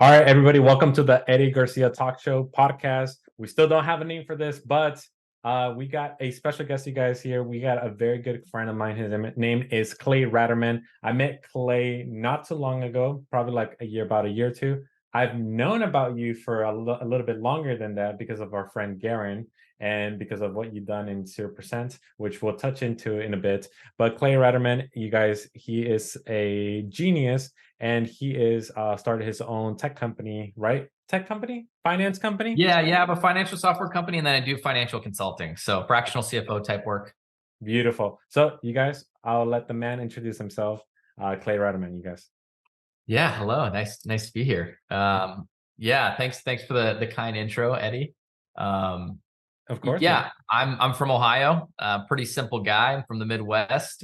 All right, everybody, welcome to the Eddie Garcia Talk Show podcast. We still don't have a name for this, but we got a special guest, you guys, here. We got a very good friend of mine. His name is Clay Ratterman. I met Clay not too long ago, probably like about a year or two. I've known about you for a little bit longer than that because of our friend Garen and because of what you've done in 0%, which we'll touch into in a bit. But Clay Ratterman, you guys, he is a genius and he is started his own tech company, right? Tech company, finance company. Yeah, I have a financial software company, and then I do financial consulting, so fractional CFO type work. Beautiful. So you guys, I'll let the man introduce himself. Clay Ratterman, you guys. Yeah, hello, nice to be here. Yeah, thanks for the kind intro, Eddie. Um, Of course, man. yeah, I'm from Ohio. Pretty simple guy. I'm from the Midwest.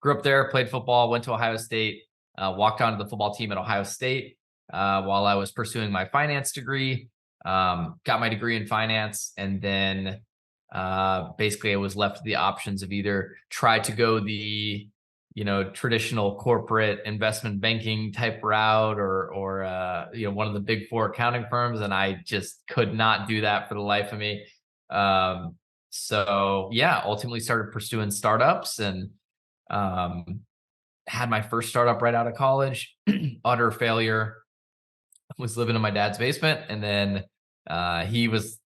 Grew up there, played football, went to Ohio State, walked onto the football team at Ohio State while I was pursuing my finance degree. Got my degree in finance, and then basically I was left the options of either try to go the traditional corporate investment banking type route or one of the big four accounting firms, and I just could not do that for the life of me. So yeah, ultimately started pursuing startups and um, had my first startup right out of college. Utter failure. Was living in my dad's basement, and then he was,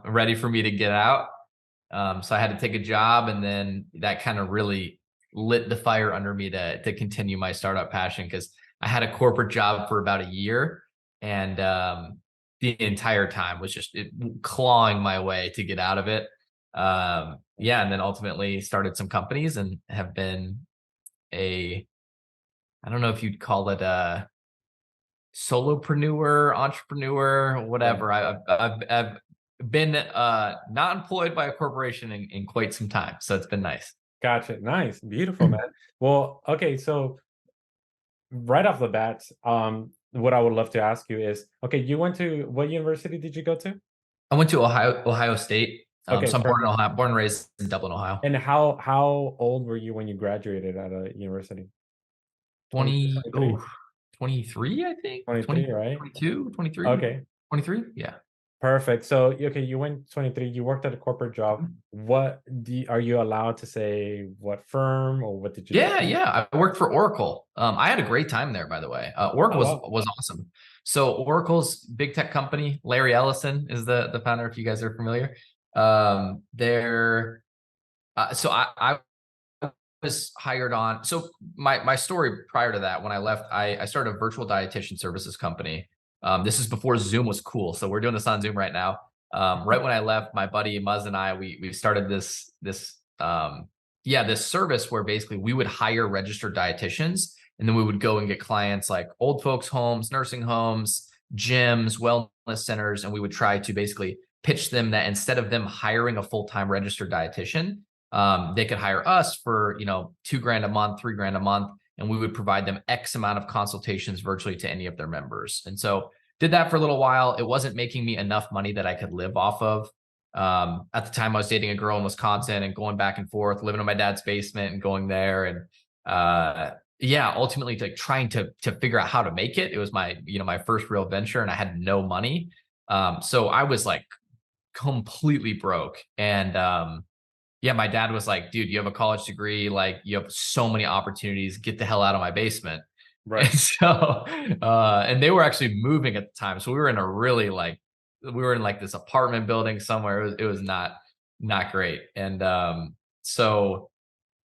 ready for me to get out. So I had to take a job, and then that kind of really lit the fire under me to continue my startup passion, because I had a corporate job for about a year, and the entire time was just clawing my way to get out of it. Yeah, and then ultimately started some companies and have been I don't know if you'd call it a solopreneur, entrepreneur, Yeah. whatever. I've been not employed by a corporation in quite some time, so it's been nice. Gotcha. Nice. Beautiful, man. Well, okay, so right off the bat, what I would love to ask you is, okay, you went to what university did you go to? I went to Ohio State. Okay, So I'm born in perfect. Ohio, born and raised in Dublin, Ohio. And how old were you when you graduated at a university? 22, 20, 23? 23, I think. 20, 23, right? 22, 23, Okay. 23. Yeah. Perfect. So, okay, you went 23, you worked at a corporate job. Are you allowed to say what firm or what did you do? Yeah. I worked for Oracle. I had a great time there, by the way. Oracle Oh, wow. was awesome. So Oracle's big tech company. Larry Ellison is the founder, if you guys are familiar. They're so I was hired on. So my story prior to that, when I left, I started a virtual dietitian services company. This is before Zoom was cool. So we're doing this on Zoom right now. Right when I left, my buddy Muzz and I, we started this service where basically we would hire registered dietitians, and then we would go and get clients like old folks homes, nursing homes, gyms, wellness centers, and we would try to basically pitch them that instead of them hiring a full-time registered dietitian, they could hire us for $2,000 a month, $3,000 a month, and we would provide them X amount of consultations virtually to any of their members. And so did that for a little while. It wasn't making me enough money that I could live off of. At the time, I was dating a girl in Wisconsin and going back and forth, living in my dad's basement and going there, and yeah, ultimately like trying to figure out how to make it. It was my first real venture, and I had no money. So I was like completely broke, and yeah, my dad was like, dude, you have a college degree, like you have so many opportunities, get the hell out of my basement. And Right. so and they were actually moving at the time, so we were in a really like we were in like this apartment building somewhere. It was not great. And so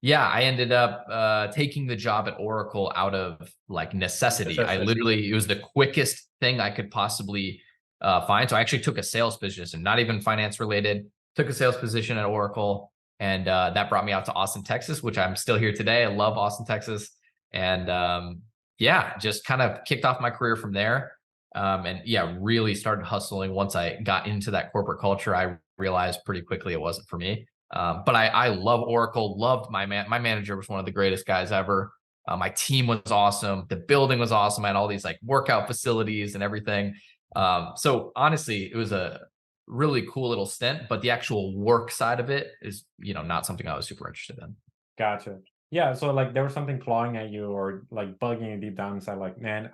yeah, I ended up taking the job at Oracle out of like necessity. Necessity. It was the quickest thing I could possibly find. So I actually took a sales position, not even finance related, took a sales position at Oracle. And that brought me out to Austin, Texas, which I'm still here today. I love Austin, Texas. And yeah, just kind of kicked off my career from there. And yeah, really started hustling once I got into that corporate culture. I realized pretty quickly it wasn't for me. But I love Oracle, loved my manager was one of the greatest guys ever. My team was awesome. The building was awesome. I had all these like workout facilities and everything. So honestly, it was a really cool little stint, but the actual work side of it is, not something I was super interested in. Gotcha. Yeah, so like there was something clawing at you or like bugging you deep down inside, like, man,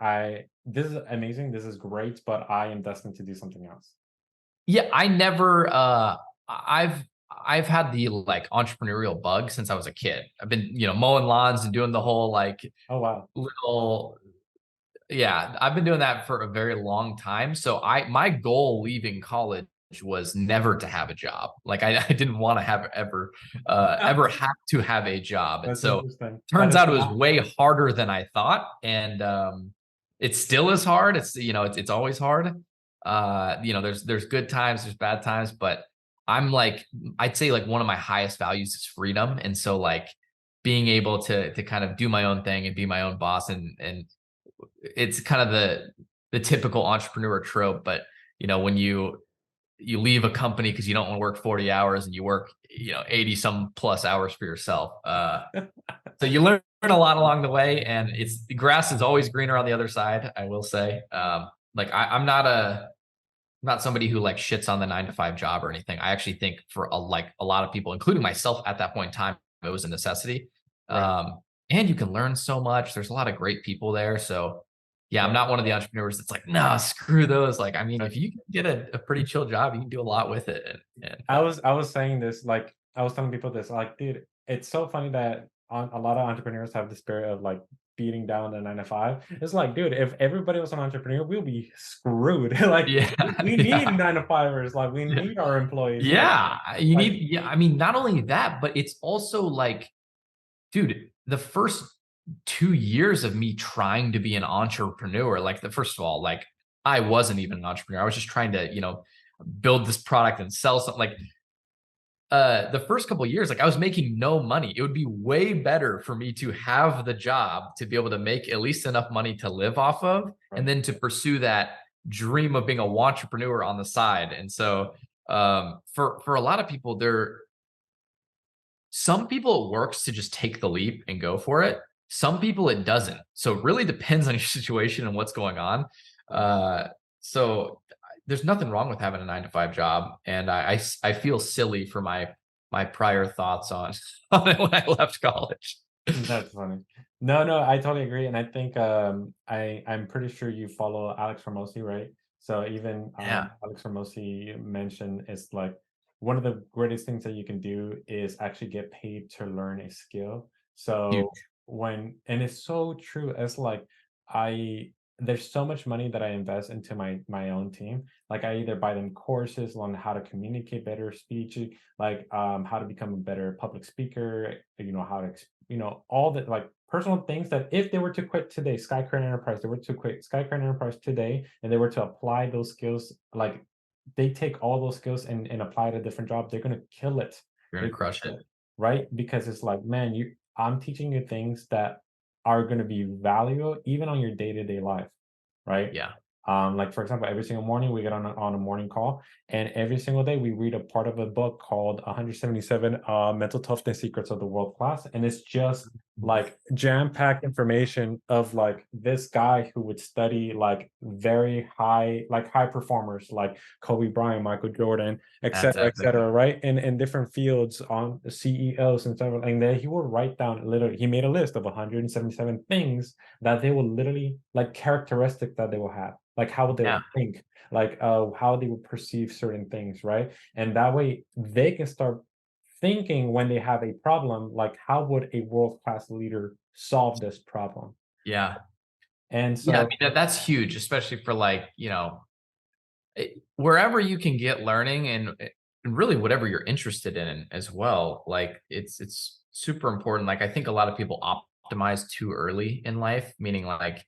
this is amazing, this is great, but I am destined to do something else. Yeah, I never I've I've had the like entrepreneurial bug since I was a kid. I've been, mowing lawns and doing the whole like Oh wow. little yeah, I've been doing that for a very long time. So my goal leaving college was never to have a job. Like I didn't want to have ever have to have a job. And That's so interesting. That turns is out it was not way harder than I thought. And it still is hard. It's always hard. There's good times, there's bad times, but I'm like, I'd say like one of my highest values is freedom. And so like being able to kind of do my own thing and be my own boss and it's kind of the typical entrepreneur trope, but when you leave a company because you don't want to work 40 hours and you work 80 some plus hours for yourself, so you learn a lot along the way, and it's the grass is always greener on the other side, I will say. Like I'm not somebody who like shits on the 9 to 5 job or anything. I actually think for a lot of people, including myself at that point in time, it was a necessity. right. Um, and you can learn so much. There's a lot of great people there. So yeah, I'm Right. not one of the entrepreneurs that's like, no, screw those. Like, I mean, Right. if you can get a pretty chill job, you can do a lot with it. I was saying this, like I was telling people this, like, dude, it's so funny that a lot of entrepreneurs have the spirit of like beating down the 9 to 5. It's like, dude, if everybody was an entrepreneur, we'll be screwed. Like Yeah, we need yeah, 9 to 5ers, like we yeah. need our employees. Yeah, you Like need, yeah. I mean, not only that, but it's also like, dude, the first 2 years of me trying to be an entrepreneur, like the first of all, like I wasn't even an entrepreneur. I was just trying to, build this product and sell something. Like the first couple of years, like I was making no money. It would be way better for me to have the job to be able to make at least enough money to live off of, and right, then to pursue that dream of being a entrepreneur on the side. And so for a lot of people, some people it works to just take the leap and go for it. Some people it doesn't. So it really depends on your situation and what's going on. So there's nothing wrong with having a 9 to 5 job. And I feel silly for my prior thoughts on, on it when I left college. that's funny. No, no, I totally agree, and I think I'm pretty sure you follow Alex Ramosi, right? So even Yeah. Alex Ramosi mentioned it's like one of the greatest things that you can do is actually get paid to learn a skill. So Huge. and it's so true. It's like I there's so much money that I invest into my own team. Like I either buy them courses on how to communicate better speech, like how to become a better public speaker, how to all the like personal things that if they were to quit today, Skycurrent Enterprise, they were to quit Skycurrent Enterprise today, and they were to apply those skills, like they take all those skills and apply to a different job, they're gonna kill it. You're They're gonna gonna crush kill it. it, right? Because it's like, man, I'm teaching you things that are gonna be valuable even on your day-to-day life, right? Yeah. Like for example, every single morning we get on a morning call, and every single day we read a part of a book called 177 Mental Toughness Secrets of the World Class, and it's just like jam-packed information of like this guy who would study like very high performers like Kobe Bryant, Michael Jordan, That's et epic. cetera, right? In different fields on CEOs and stuff, and then he would write down literally. He made a list of 177 things that they will literally like characteristics that they will have, like how they Yeah. will think, like how they will perceive certain things, right? And that way they can start thinking when they have a problem, like how would a world-class leader solve this problem? Yeah. And Yeah. I so mean, that's huge, especially for like, wherever you can get learning and really whatever you're interested in as well, like it's super important. Like I think a lot of people optimize too early in life, meaning like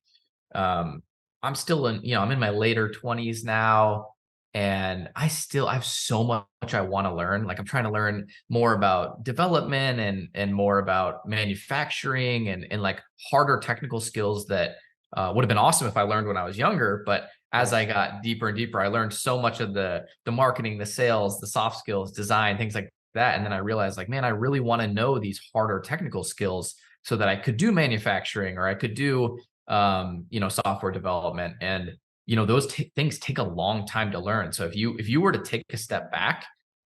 um I'm still I'm in my later 20s now, and I have so much I want to learn. Like I'm trying to learn more about development and more about manufacturing and like harder technical skills that would have been awesome if I learned when I was younger. But as right, I got deeper and deeper, I learned so much of the marketing, the sales, the soft skills, design, things like that. And then I realized like, man, I really want to know these harder technical skills so that I could do manufacturing or I could do software development. And those things take a long time to learn. So if you were to take a step back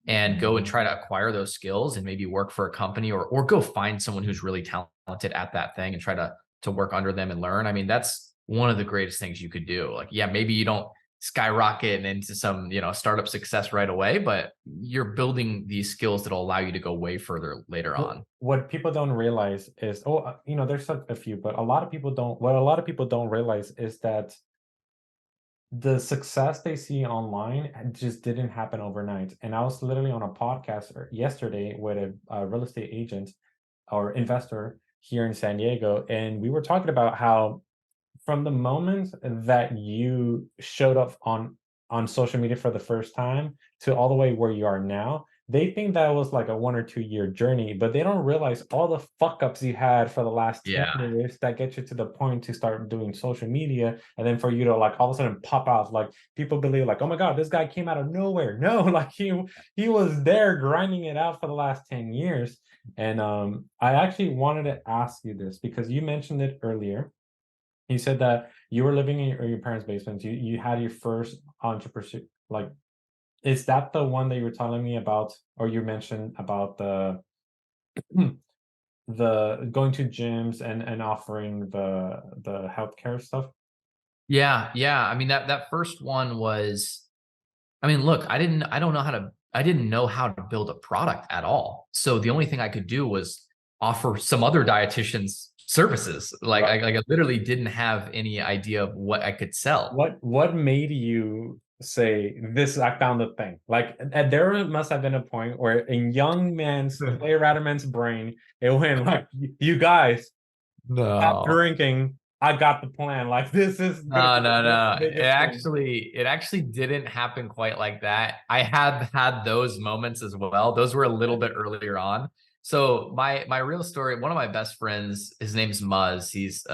and go and try to acquire those skills and maybe work for a company, or go find someone who's really talented at that thing and try to work under them and learn. I mean, that's one of the greatest things you could do. Like, yeah, maybe you don't skyrocket into some, startup success right away, but you're building these skills that'll allow you to go way further later on. What people don't realize is, there's a few, but a lot of people don't. What a lot of people don't realize is that the success they see online just didn't happen overnight. And I was literally on a podcast yesterday with a real estate agent or investor here in San Diego, and we were talking about how from the moment that you showed up on social media for the first time to all the way where you are now, they think that was like a 1 or 2 year journey, but they don't realize all the fuck ups you had for the last 10 years that get you to the point to start doing social media. And then for you to like all of a sudden pop out, like people believe like, oh my God, this guy came out of nowhere. No, like he was there grinding it out for the last 10 years. And I actually wanted to ask you this because you mentioned it earlier. You said that you were living in your parents' basement. You had your first entrepreneurship. Like, is that the one that you were telling me about, or you mentioned about the going to gyms and offering the healthcare stuff? Yeah, yeah. I mean, that first one was, I mean, look, I didn't know how to build a product at all. So the only thing I could do was offer some other dietitians services. I literally didn't have any idea of what I could sell. What made you say this? I found the thing. Like, there must have been a point where in young man's Clay Ratterman's brain, it went like, "You guys stop No. drinking. I got the plan. Like, this is gonna No, be no, the no. biggest thing." It actually didn't happen quite like that. I have had those moments as well. Those were a little bit earlier on. So my real story, one of my best friends, his name's Muzz. He's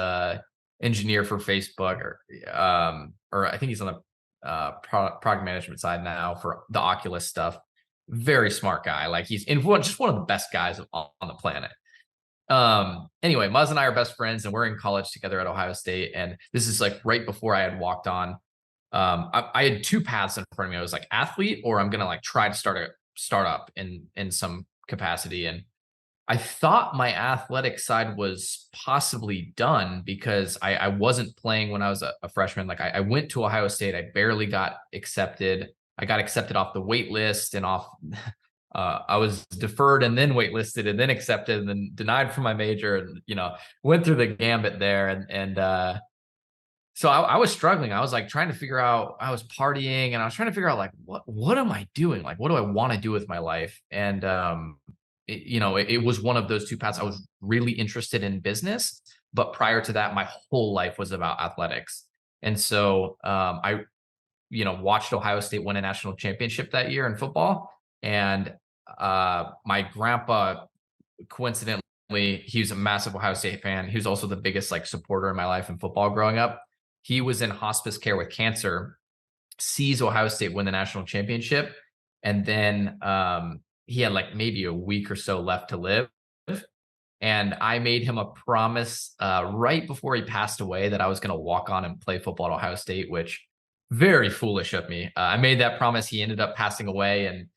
engineer for Facebook, or I think he's on the product management side now for the Oculus stuff. Very smart guy. Like, he's just one of the best guys on the planet. Anyway, Muzz and I are best friends, and we're in college together at Ohio State. And this is like right before I had walked on. I had two paths in front of me. I was like, athlete, or I'm gonna like try to start a startup in some capacity. And I thought my athletic side was possibly done because I wasn't playing when I was a freshman. Like, I went to Ohio State, I barely got accepted. I got accepted off the wait list and off I was deferred and then waitlisted and then accepted and then denied for my major, and went through the gambit there. And so I was struggling. I was like trying to figure out, I was partying and I was trying to figure out like, what am I doing? Like, what do I want to do with my life? And it was one of those two paths. I was really interested in business, but prior to that, my whole life was about athletics. And so I watched Ohio State win a national championship that year in football. And my grandpa, coincidentally, he was a massive Ohio State fan. He was also the biggest like supporter in my life in football growing up. He was in hospice care with cancer, sees Ohio State win the national championship, and then he had like maybe a week or so left to live. And I made him a promise right before he passed away that I was going to walk on and play football at Ohio State, which very foolish of me. I made that promise. He ended up passing away, and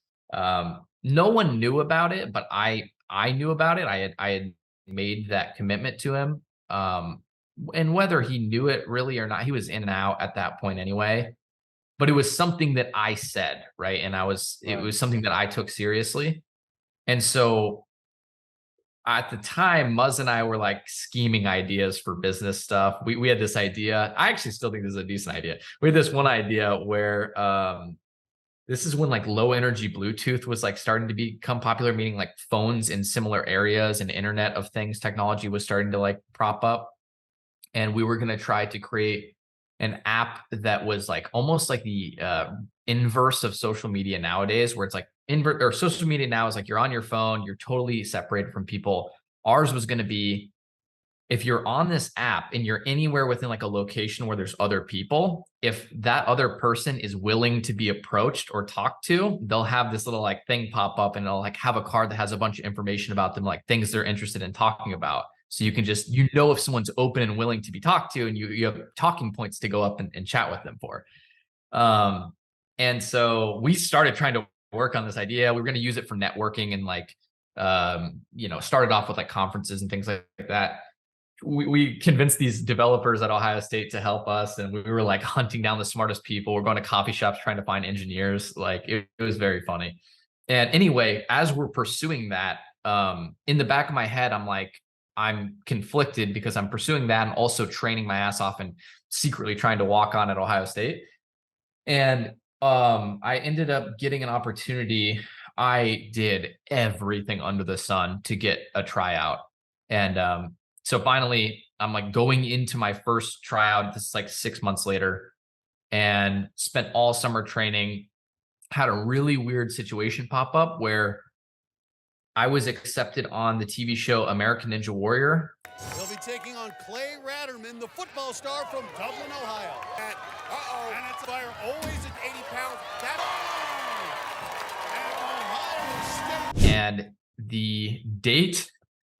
no one knew about it, but I knew about it. I had made that commitment to him. And whether he knew it really or not, he was in and out at that point anyway. But it was something that I said, right? And it was something that I took seriously. And so at the time, Muzz and I were like scheming ideas for business stuff. We had this idea. I actually still think this is a decent idea. We had this one idea where this is when like low energy Bluetooth was like starting to become popular, meaning like phones in similar areas and Internet of Things technology was starting to like prop up. And we were going to try to create an app that was like almost like the inverse of social media nowadays, where it's like or social media now is like you're on your phone, you're totally separated from people. Ours was going to be, if you're on this app and you're anywhere within like a location where there's other people, if that other person is willing to be approached or talked to, they'll have this little like thing pop up and it'll like have a card that has a bunch of information about them, like things they're interested in talking about. So you can just, if someone's open and willing to be talked to, and you have talking points to go up and chat with them for. And so we started trying to work on this idea. We were going to use it for networking and like, started off with like conferences and things like that. We convinced these developers at Ohio State to help us, and we were like hunting down the smartest people. We're going to coffee shops trying to find engineers. Like it was very funny. And anyway, as we're pursuing that, in the back of my head, I'm like, I'm conflicted because I'm pursuing that and also training my ass off and secretly trying to walk on at Ohio State. And I ended up getting an opportunity. I did everything under the sun to get a tryout. And so finally, I'm like going into my first tryout. This is like 6 months later, and spent all summer training. Had a really weird situation pop up where I was accepted on the TV show American Ninja Warrior. He'll be taking on Clay Ratterman, the football star from Dublin, Ohio. And it's fire always at 80 pounds. And the date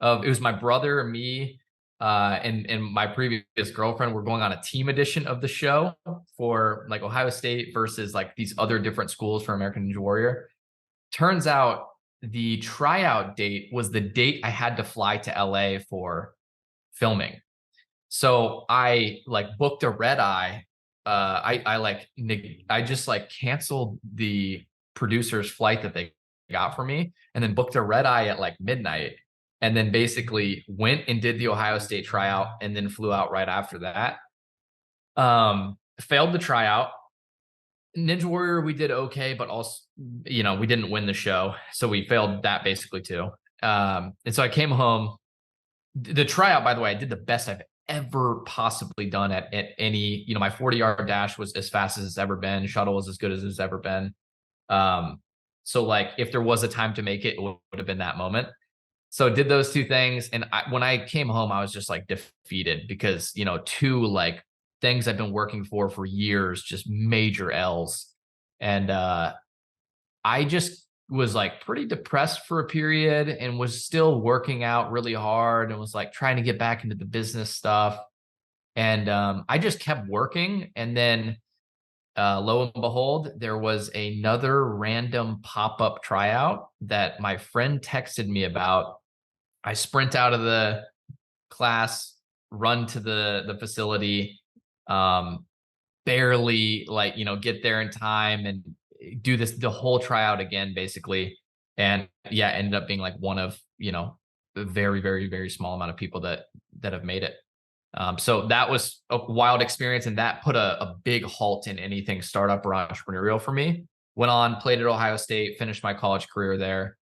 of it was my brother, me, and my previous girlfriend were going on a team edition of the show for like Ohio State versus like these other different schools for American Ninja Warrior. Turns out the tryout date was the date I had to fly to LA for filming. So I like booked a red eye. I just like canceled the producer's flight that they got for me, and then booked a red eye at like midnight, and then basically went and did the Ohio State tryout, and then flew out right after that. Failed the tryout. Ninja Warrior, we did okay, but also, we didn't win the show. So we failed that basically too. And so I came home. The tryout, by the way, I did the best I've ever possibly done at any, my 40-yard dash was as fast as it's ever been. Shuttle was as good as it's ever been. So like if there was a time to make it, it would have been that moment. So did those two things. And when I came home, I was just like defeated because, two like things I've been working for years, just major L's. And I just was like pretty depressed for a period and was still working out really hard and was like trying to get back into the business stuff. And I just kept working. And then lo and behold, there was another random pop-up tryout that my friend texted me about. I sprint out of the class, run to the facility, barely like, get there in time and do the whole tryout again, basically. And yeah, ended up being like one of, a very, very, very small amount of people that have made it. So that was a wild experience, and that put a big halt in anything startup or entrepreneurial for me. Went on, played at Ohio State, finished my college career there.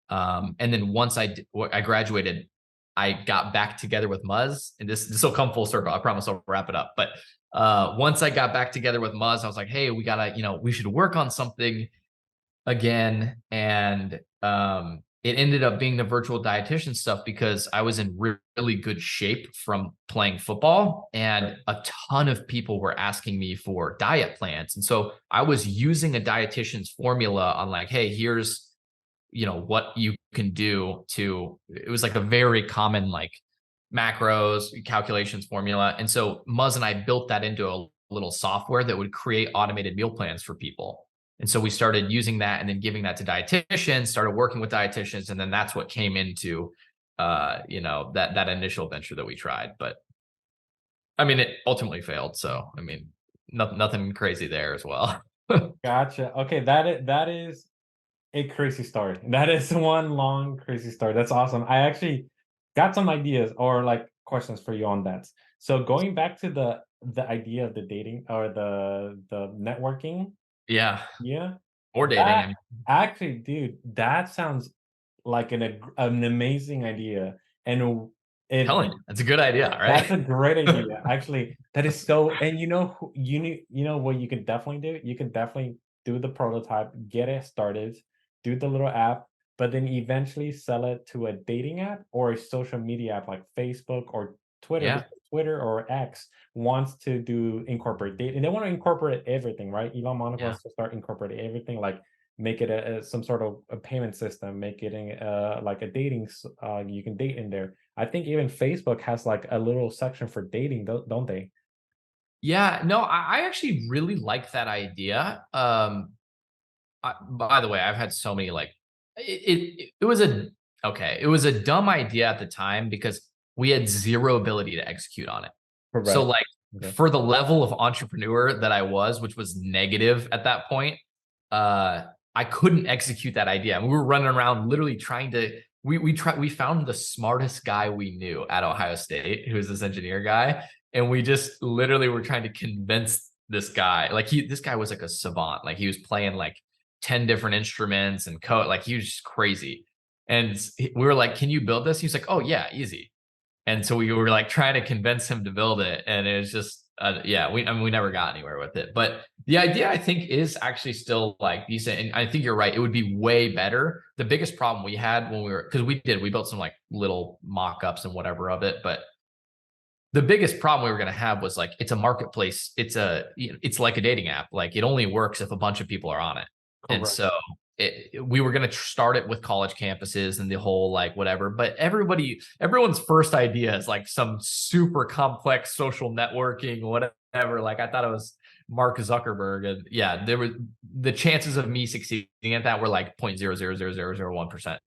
And then once I graduated, I got back together with Muzz, and this will come full circle. I promise I'll wrap it up. But once I got back together with Muzz, I was like, hey, we gotta, we should work on something again. And it ended up being the virtual dietitian stuff because I was in really good shape from playing football, and a ton of people were asking me for diet plans. And so I was using a dietitian's formula on like, hey, here's, what you can do to, it was like a very common like macros calculations formula. And so Muzz and I built that into a little software that would create automated meal plans for people. And so we started using that and then giving that to dietitians, started working with dietitians. And then that's what came into, that initial venture that we tried. But I mean, it ultimately failed. So, I mean, nothing crazy there as well. Gotcha. Okay, that is a crazy story. That is one long crazy story. That's awesome. I actually got some ideas or like questions for you on that. So going back to the idea of the dating or the networking, Yeah. yeah, Or dating. that actually, dude, that sounds like an amazing idea, and it Telling you, that's a good idea, right? that's a great idea. Actually, that is so. And you know what you could definitely do. You could definitely do the prototype, get it started, do the little app, but then eventually sell it to a dating app or a social media app like Facebook or Twitter. Yeah. Because Twitter or X wants to incorporate date, and they want to incorporate everything, right? Elon Musk Yeah. wants to start incorporating everything, like make it some sort of a payment system, make it like a dating. You can date in there. I think even Facebook has like a little section for dating, don't they? Yeah, no, I actually really like that idea. by the way, I've had so many like it was a dumb idea at the time because we had zero ability to execute on it. So Correct. like Okay. for the level of entrepreneur that I was, which was negative at that point, I couldn't execute that idea. We were running around literally trying to we found the smartest guy we knew at Ohio State, who was this engineer guy, and we just literally were trying to convince this guy. Like this guy was like a savant. Like he was playing like 10 different instruments and code. Like he was just crazy. And we were like, "Can you build this?" He's like, "Oh yeah, easy." And so we were like trying to convince him to build it, and it was just yeah, we never got anywhere with it. But the idea I think is actually still like decent, and I think you're right. It would be way better. The biggest problem we had when because we built some like little mock-ups and whatever of it, but the biggest problem we were going to have was like it's a marketplace. It's like a dating app. Like it only works if a bunch of people are on it. And Correct. so we were going to start it with college campuses and the whole like whatever, but everyone's first idea is like some super complex social networking, whatever. Like I thought it was Mark Zuckerberg, and yeah, there was the chances of me succeeding at that were like 0.0000001%.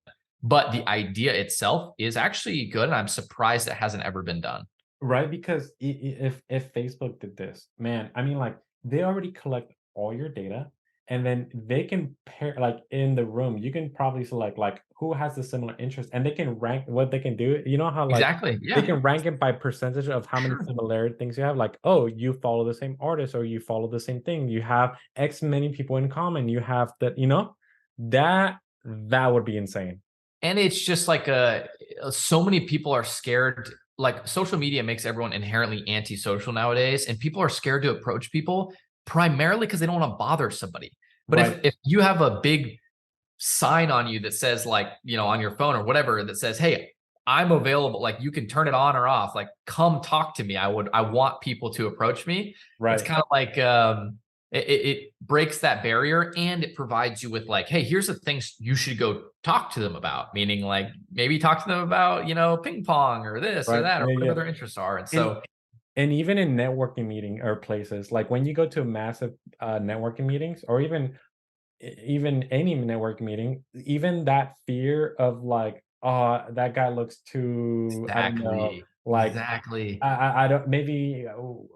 But the idea itself is actually good, and I'm surprised it hasn't ever been done. Right, because if Facebook did this, man, I mean, like they already collect all your data, and then they can pair like in the room, you can probably select like who has the similar interest, and they can rank what they can do. You know how like Exactly. they Yeah. can rank it by percentage of how many Sure. similar things you have. Like, oh, you follow the same artist, or you follow the same thing. You have X many people in common. You have that. That would be insane. And it's just like so many people are scared. Like social media makes everyone inherently antisocial nowadays, and people are scared to approach people primarily because they don't want to bother somebody. But Right. if you have a big sign on you that says like, on your phone or whatever that says, "Hey, I'm available," like you can turn it on or off, like come talk to me. I want people to approach me. It's Right. kind of like it breaks that barrier, and it provides you with like, hey, here's the things you should go talk to them about, meaning like maybe talk to them about, ping pong or this or Right. that or Yeah. whatever Yeah. their interests are. And And so and even in networking meeting or places, like when you go to massive networking meetings, or even any network meeting, even that fear of like, oh, that guy looks too, I don't know, exactly, like exactly. I don't, What am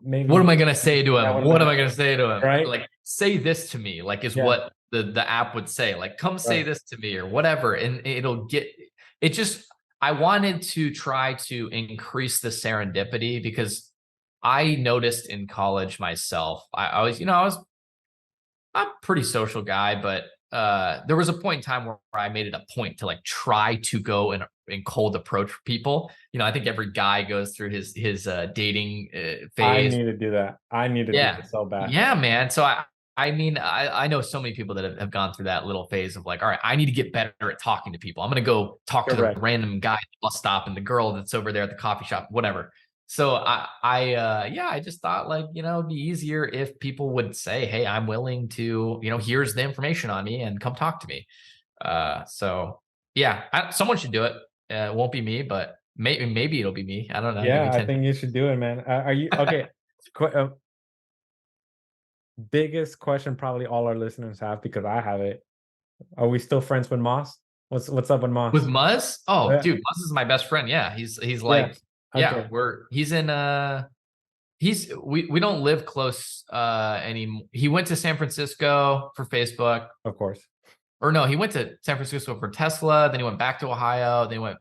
maybe I going to say to yeah, him? what am I What am gonna I going to say? say to him? Right? Like, say this to me, like, is Yeah, what the app would say. Like, come say right. this to me or whatever. And it just, I wanted to try to increase the serendipity because I noticed in college myself, I'm a pretty social guy, but there was a point in time where I made it a point to like try to go and cold approach people. I think every guy goes through his dating I phase. need to do that. I need to do Yeah. that so bad. Yeah, man. So I mean, I know so many people that have gone through that little phase of like, all right, I need to get better at talking to people. I'm going to go talk to the Correct. random guy at the bus stop and the girl that's over there at the coffee shop, whatever. So I just thought like, it'd be easier if people would say, hey, I'm willing to, here's the information on me and come talk to me. So yeah, someone should do it. It won't be me, but maybe it'll be me. I don't know. Give me Yeah, I 10. think you should do it, man. Are you okay? Biggest question probably all our listeners have, because I have it. Are we still friends with Moss? What's up with With Moss? Muzz? Oh, Yeah, dude, Muzz is my best friend. Yeah, he's yeah. like, yeah, Okay, he's in we don't live close anymore. He went to San Francisco for Facebook. of course. Or no, he went to San Francisco for Tesla, then he went back to Ohio, then he went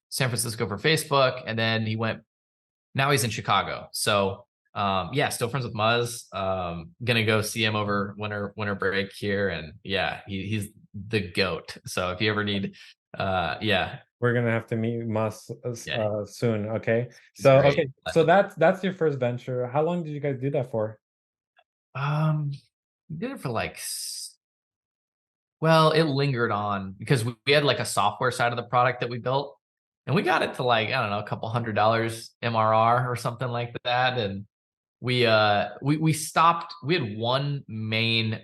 San Francisco for Facebook, and then now he's in Chicago. So yeah, still friends with Muzz. Gonna go see him over winter break here. And yeah, he's the goat. So if you ever need yeah, We're gonna have to meet Moss yeah, soon. Okay. he's So great. okay, so that's your first venture. How long did you guys do that for? We did it for like well, it lingered on because we had like a software side of the product that we built, and we got it to like, I don't know, a couple $100 MRR or something like that. And we stopped. We had one main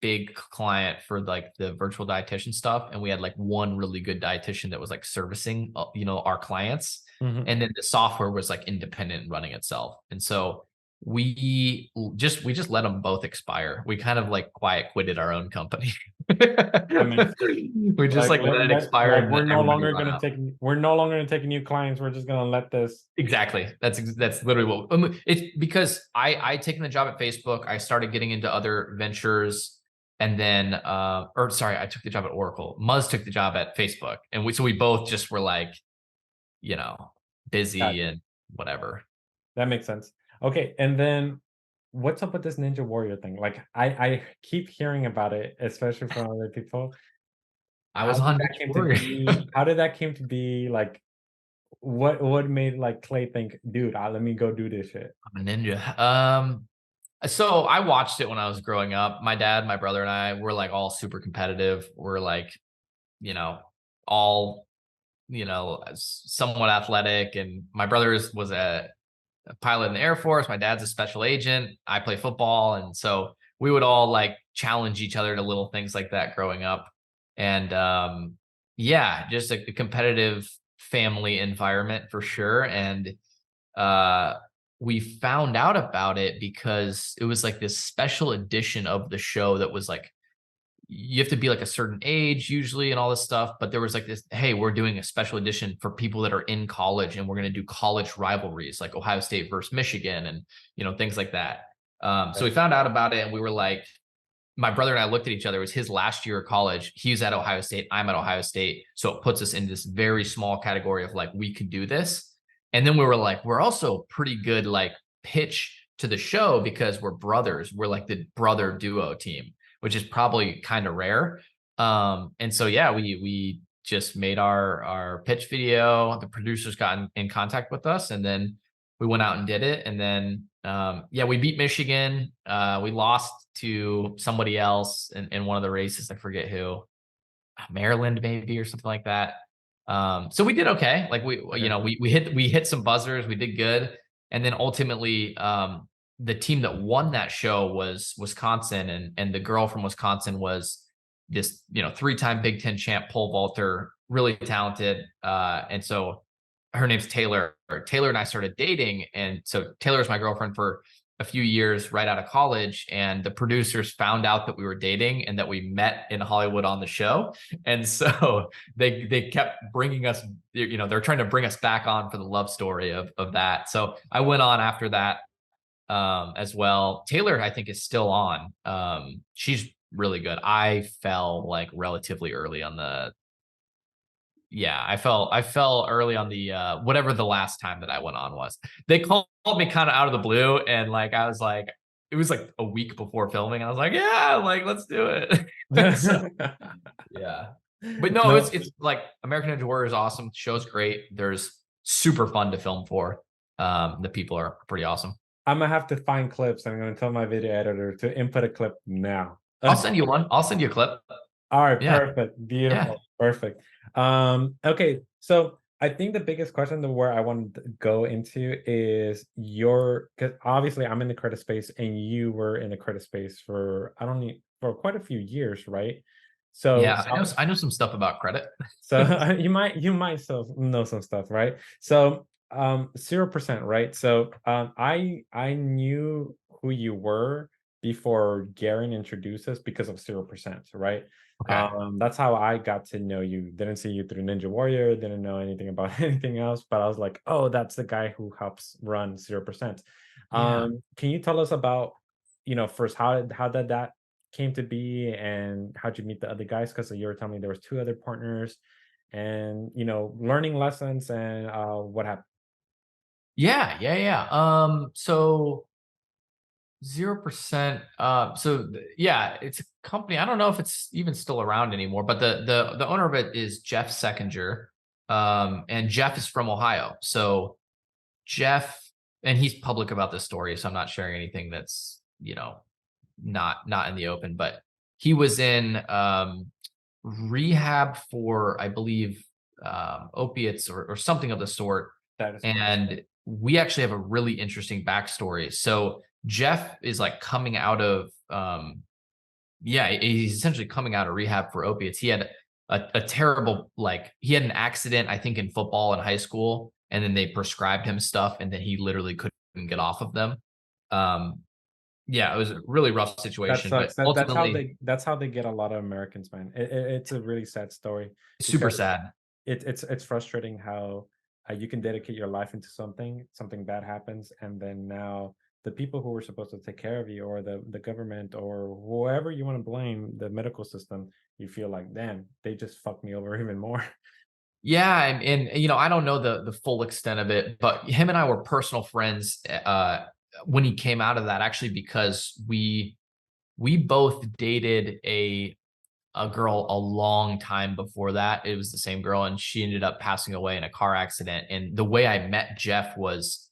big client for like the virtual dietitian stuff, and we had like one really good dietitian that was like servicing our clients, Mhm. and then the software was like independent and running itself. And so we just let them both expire. We kind of like quiet quitted our own company. We just like let it expire, like and we're then no everybody longer run gonna out. take new clients. We're just gonna let this. Exactly. That's literally what it's because I taken the job at Facebook. I started getting into other ventures, and then or sorry, I took the job at Oracle. Muzz took the job at Facebook, and we both just were like, you know, busy Gotcha. and whatever. That makes sense. Okay, and then what's up with this Ninja Warrior thing? Like I keep hearing about it, especially from other people. I How was did on that Ninja came to Warrior. be? How did that came to be? Like what made like Clay think, dude, let me go do this shit? I'm a ninja. So I watched it when I was growing up. My dad, my brother, and I were like all super competitive. We're like, you know, all somewhat athletic. And my brother was a pilot in the Air Force. My dad's a special agent. I play football, and so we would all like challenge each other to little things like that growing up. And yeah, just a competitive family environment for sure. And uh we found out about it because it was like this special edition of the show that was like you have to be like a certain age usually and all this stuff, but there was like this, hey, we're doing a special edition for people that are in college, and we're going to do college rivalries like Ohio State versus Michigan, and things like that. So we found out about it, and we were like, my brother and I looked at each other. It was his last year of college. He's at Ohio State, I'm at Ohio State, so it puts us in this very small category of like, we could do this. And then we were like, we're also pretty good like pitch to the show because we're brothers. We're like the brother duo team, which is probably kind of rare. And so yeah, we just made our pitch video. The producers got in contact with us, and then we went out and did it. And then yeah, we beat Michigan. We lost to somebody else in one of the races. I forget who, Maryland maybe or something like that. So we did okay. Like we hit some buzzers. We did good. And then ultimately, the team that won that show was Wisconsin, and the girl from Wisconsin was this three-time Big Ten champ pole vaulter, really talented. And so her name's Taylor. Taylor and I started dating, and so Taylor was my girlfriend for a few years right out of college, and the producers found out that we were dating and that we met in Hollywood on the show. And so they kept bringing us, they're trying to bring us back on for the love story of that. So I went on after that as well. Taylor, I think, is still on. She's really good. I fell like relatively early on the yeah, I fell early on the whatever the last time that I went on was. They called me kind of out of the blue, and like I was like, it was like a week before filming, and I was like, yeah, like let's do it. So, yeah. But no, No, it's like American Ninja Warrior is awesome. The show's great. There's super fun to film for. The people are pretty awesome. I'm gonna have to find clips. I'm gonna tell my video editor to input a clip now. I'll send you one. I'll send you a clip. All right, Yeah. perfect, beautiful, Yeah. perfect. Okay, so I think the biggest question that where I want to go into is because obviously I'm in the credit space and you were in the credit space for I don't need for quite a few years, right? So Yeah. I know some stuff about credit. so you might still know some stuff, right? So 0%, right? So I knew who you were before Garen introduced us because of 0%, right? Okay. That's how I got to know you. Didn't see you through Ninja Warrior, didn't know anything about anything else, but I was like, oh, that's the guy who helps run 0%. Yeah. Can you tell us about, first how did that came to be and how'd you meet the other guys? Because you were telling me there was two other partners and learning lessons and what happened. Yeah. Yeah. Yeah. So 0%. Yeah, it's a company. I don't know if it's even still around anymore, but the owner of it is Jeff Seckinger. And Jeff is from Ohio. So Jeff, and he's public about this story, so I'm not sharing anything that's, not in the open, but he was in rehab for, I believe, opiates or something of the sort. That is correct. And we actually have a really interesting backstory. So Jeff is like coming out of yeah, he's essentially coming out of rehab for opiates. He had a terrible, like he had an accident, I think, in football in high school, and then they prescribed him stuff, and then he literally couldn't get off of them. Um Yeah, it was a really rough That situation, but sucks. ultimately That's how they get a lot of Americans, man. It's a really sad story super because sad. it's frustrating how you can dedicate your life into something bad happens, and then now the people who were supposed to take care of you, or the government, or whoever you want to blame, the medical system, you feel like, damn, they just fucked me over even more. Yeah, and you know, I don't know the full extent of it, but him and I were personal friends when he came out of that, actually, because we both dated a girl a long time before that. It was the same girl, and she ended up passing away in a car accident. And the way I met Jeff was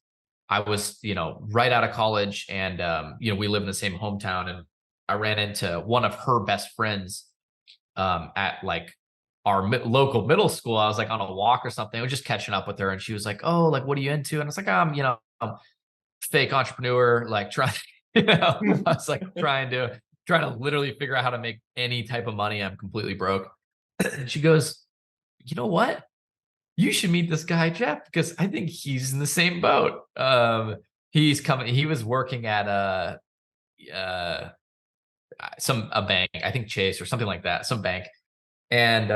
I was, you know, right out of college, and you know, we live in the same hometown, and I ran into one of her best friends at like our local middle school. I was like on a walk or something. I was just catching up with her, and she was like, "Oh, like, what are you into?" And I was like, you know, I'm fake entrepreneur, like trying, you know, I was like trying to literally figure out how to make any type of money. I'm completely broke. And she goes, "You know what? You should meet this guy, Jeff, because I think he's in the same boat." He's coming, he was working at uh a bank, I think Chase or something like that, some bank. And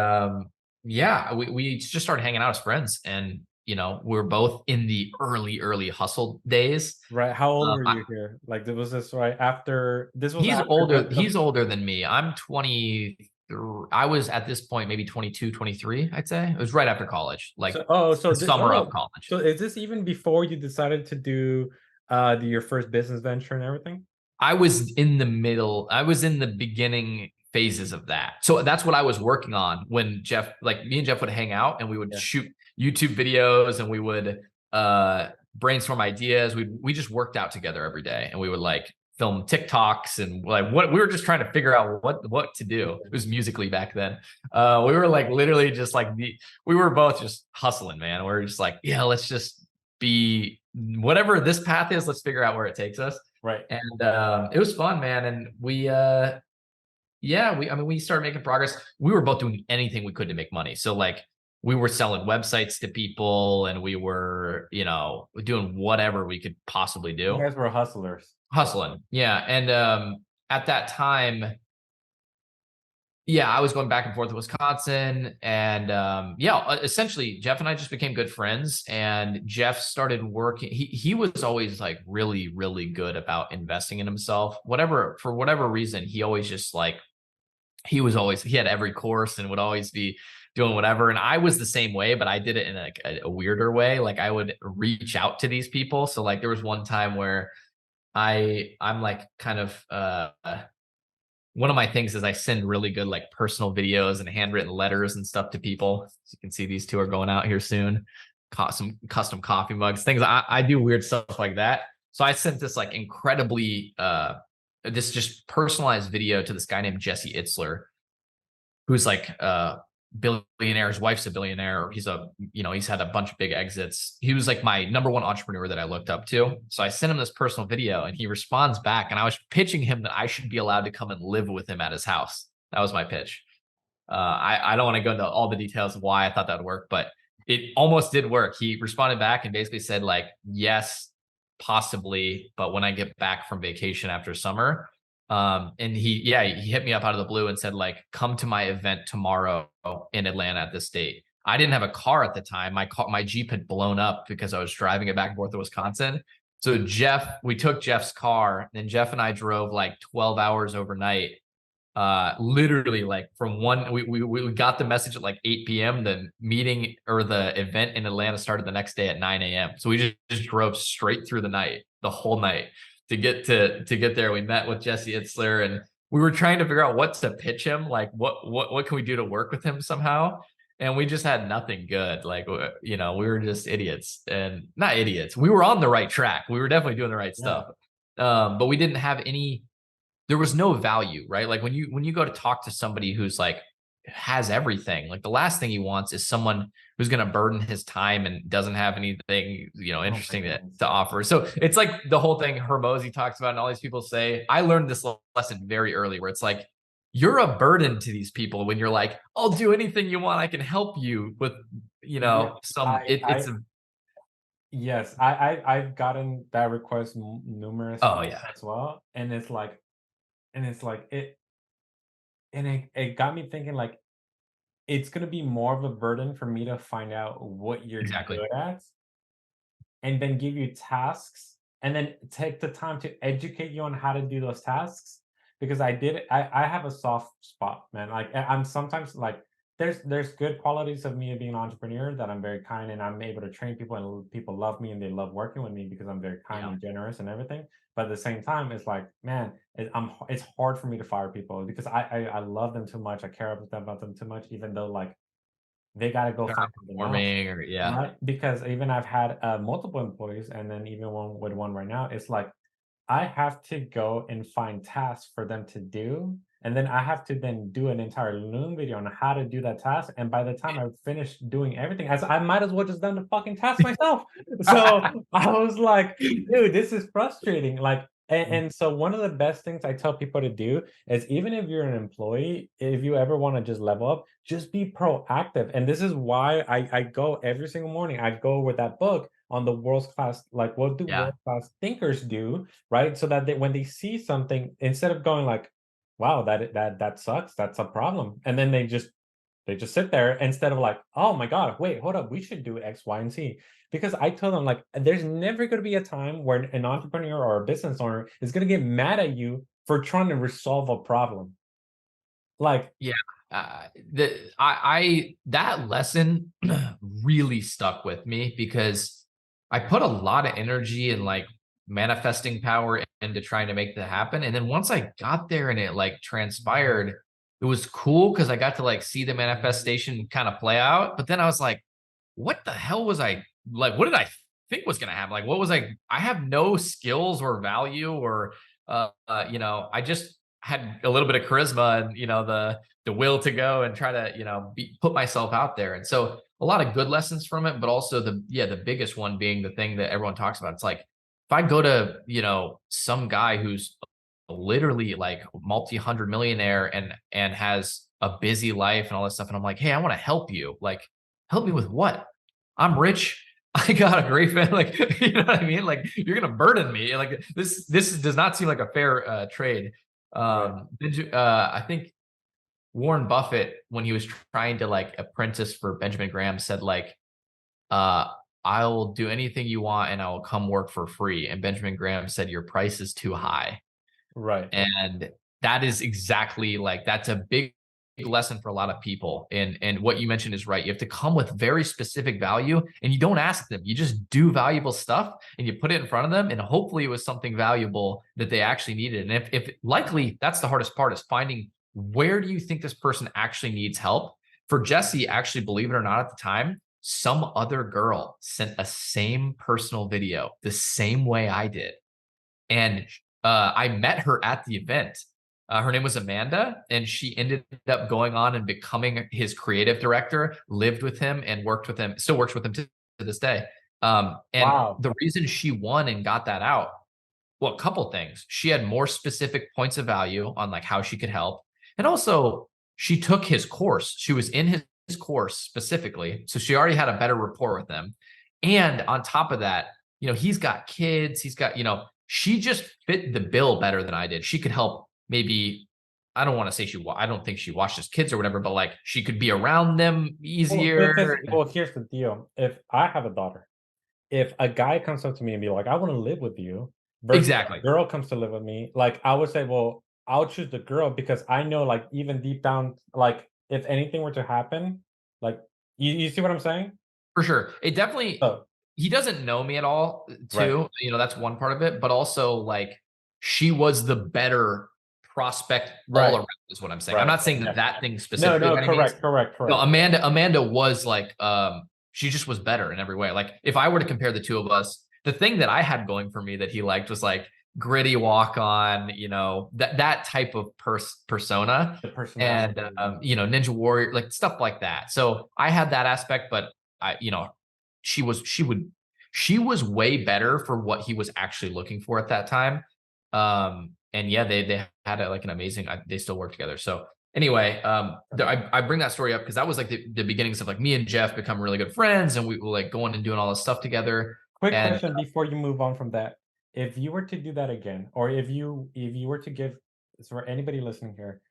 yeah, we just started hanging out as friends. And, you know, we're both in the early hustle days. Right? How old Um, were I, you here? Like, there was this right after this was he's after older. the He's older than me. I'm 20. I was at this point, maybe 22, 23, I'd say. It was right after college, like the summer of college. so is this even before you decided to do your first business venture and everything? I was in the middle. I was in the beginning phases of that. So that's what I was working on when Jeff, like me and Jeff would hang out and we would Yeah. shoot YouTube videos, and we would brainstorm ideas. We just worked out together every day, and we would like film TikToks, and like what we were just trying to figure out what to do. It was Musically back then. We were like literally just like we were both just hustling, man. We are just like, yeah, let's just be whatever this path is, let's figure out where it takes us. Right. And it was fun, man. And yeah, I mean, we started making progress. We were both doing anything we could to make money. So like we were selling websites to people, and we were, you know, doing whatever we could possibly You do. guys were hustlers. Hustling. Yeah. And at that time, yeah, I was going back and forth to Wisconsin, and yeah, essentially Jeff and I just became good friends. And Jeff started working. He was always like really good about investing in himself. Whatever, for whatever reason, he always just like he had every course and would always be doing whatever. And I was the same way, but I did it in like a weirder way. Like I would reach out to these people. So like there was one time where I'm like kind of one of my things is I send really good like personal videos and handwritten letters and stuff to people. As you can see, these two are going out here soon. Some custom coffee mugs, things. I do weird stuff like that. So I sent this like incredibly this just personalized video to this guy named Jesse Itzler, who's like billionaire. His wife's a billionaire. He's a, you know, he's had a bunch of big exits. He was like my number one entrepreneur that I looked up to. So I sent him this personal video, and he responds back. And I was pitching him that I should be allowed to come and live with him at his house. That was my pitch. I don't want to go into all the details of why I thought that would work, but it almost did work. He responded back and basically said like, yes, possibly, but when I get back from vacation after summer. And he hit me up out of the blue and said like, come to my event tomorrow in Atlanta at this date. I didn't have a car at the time. My Jeep had blown up because I was driving it back and forth to Wisconsin. So we took Jeff's car, and Jeff and I drove like 12 hours overnight. Literally like from we got the message at like 8 p.m. The meeting or the event in Atlanta started the next day at 9 a.m. So we just drove straight through the whole night to get there. We met with Jesse Itzler, and we were trying to figure out what to pitch him, like what can we do to work with him somehow. And we just had nothing good. Like, you know, we were just idiots, and not idiots. We were on the right track. We were definitely doing the right stuff. But we didn't have there was no value, right? Like when you go to talk to somebody who's like has everything, like the last thing he wants is someone who's going to burden his time and doesn't have anything, you know, interesting to offer. So it's like the whole thing Hermosi talks about and all these people say. I learned this lesson very early, where it's like, you're a burden to these people when you're like, I'll do anything you want. I can help you with, you know, Yes, I've gotten that request numerous Oh times yeah, as well, and it's like, it, and it got me thinking like it's gonna be more of a burden for me to find out what you're exactly. good at and then give you tasks and then take the time to educate you on how to do those tasks because I have a soft spot, man. Like I'm sometimes like there's good qualities of me being an entrepreneur that I'm very kind and I'm able to train people and people love me and they love working with me because I'm very kind Yeah, and generous and everything. But at the same time, it's like, man, it's hard for me to fire people because I love them too much. I care about them too much, even though like they got to go they're find not something else. performing, or yeah, Right, because even I've had, multiple employees, and then even one with one right now, it's like I have to go and find tasks for them to do, and then I have to then do an entire Loom video on how to do that task, and by the time I finish doing everything, as I might as well just done the fucking task myself. So, I was like, "Dude, this is frustrating," like and so one of the best things I tell people to do is even if you're an employee, if you ever wanna just level up, just be proactive, and this is why I go every single morning, I go with that book on the world's class like, what do yeah, world class thinkers do, right? So that when they see something, instead of going like, "Wow, that sucks, that's a problem," and then they just sit there instead of like, "Oh my god, wait, hold up, we should do X, Y, and Z." Because I tell them like, there's never going to be a time where an entrepreneur or a business owner is going to get mad at you for trying to resolve a problem. Like, yeah. The I that lesson really stuck with me because I put a lot of energy and like manifesting power into trying to make that happen. And then once I got there and it like transpired, it was cool because I got to like see the manifestation kind of play out. But then I was like, what the hell was I like? What did I think was going to happen? Like, what was I have no skills or value or, I just had a little bit of charisma and, the will to go and try to, put myself out there. And so a lot of good lessons from it, but also the biggest one being the thing that everyone talks about. It's like, if I go to, some guy who's literally like multi-hundred millionaire and has a busy life and all this stuff, and I'm like, hey, I want to help you. Like, help me with what? I'm rich. I got a great family. Like, you know what I mean? Like, you're gonna burden me. Like, this does not seem like a fair trade. right, I think Warren Buffett, when he was trying to like apprentice for Benjamin Graham, said like, uh, "I will do anything you want, and I will come work for free." And Benjamin Graham said, "Your price is too high." right, And that is exactly like that's a big lesson for a lot of people. And what you mentioned is right. You have to come with very specific value and you don't ask them. You just do valuable stuff and you put it in front of them. And hopefully it was something valuable that they actually needed. And if likely that's the hardest part is finding where do you think this person actually needs help? For Jesse, actually, believe it or not, at the time, some other girl sent a same personal video the same way I did. And I met her at the event. Her name was Amanda, and she ended up going on and becoming his creative director, lived with him and worked with him, still works with him to this day. And wow, the reason she won and got that out, well, a couple things. She had more specific points of value on like how she could help. And also she took his course. She was in his course specifically. So she already had a better rapport with him. And on top of that, he's got kids, he's got, she just fit the bill better than I did. She could help maybe, I don't want to say I don't think she watched his kids or whatever, but like she could be around them well, because easier. well, here's the deal. If I have a daughter, if a guy comes up to me and be like, "I wanna live with you," versus Exactly. a girl comes to live with me, like, I would say, "Well, I'll choose the girl," because I know, like, even deep down, like, if anything were to happen, like, you see what I'm saying? For sure. It definitely So he doesn't know me at all, right, too. That's one part of it, but also, like, she was the better prospect all right, around is what I'm saying. I'm right, not saying yeah. that thing No, specifically no, by any means. No, correct. Amanda was like, she just was better in every way. Like, if I were to compare the two of us, the thing that I had going for me that he liked was like gritty walk on, that type of persona The and personality, Ninja Warrior, like stuff like that. So I had that aspect, but I, she was she was way better for what he was actually looking for at that time. And yeah, they had like an amazing. They still work together. So anyway, I bring that story up because that was like the beginnings of like me and Jeff become really good friends, and we were like going and doing all this stuff together. Quick And question before you move on from that. If you were to do that again, or if you were to give, for anybody listening here,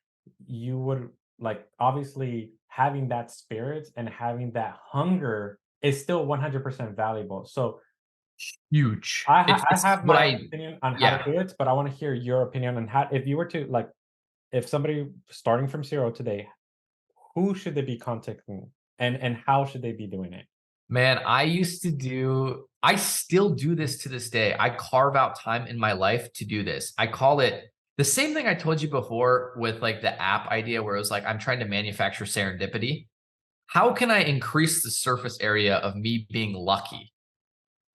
you would like, obviously having that spirit and having that hunger is still 100% valuable. So huge. I It's have what my I, own opinion on how to yeah. do it, but I want to hear your opinion on how, if you were to like, if somebody starting from zero today, who should they be contacting and how should they be doing it? Man, I still do this to this day. I carve out time in my life to do this. I call it the same thing I told you before with like the app idea where it was like, I'm trying to manufacture serendipity. How can I increase the surface area of me being lucky?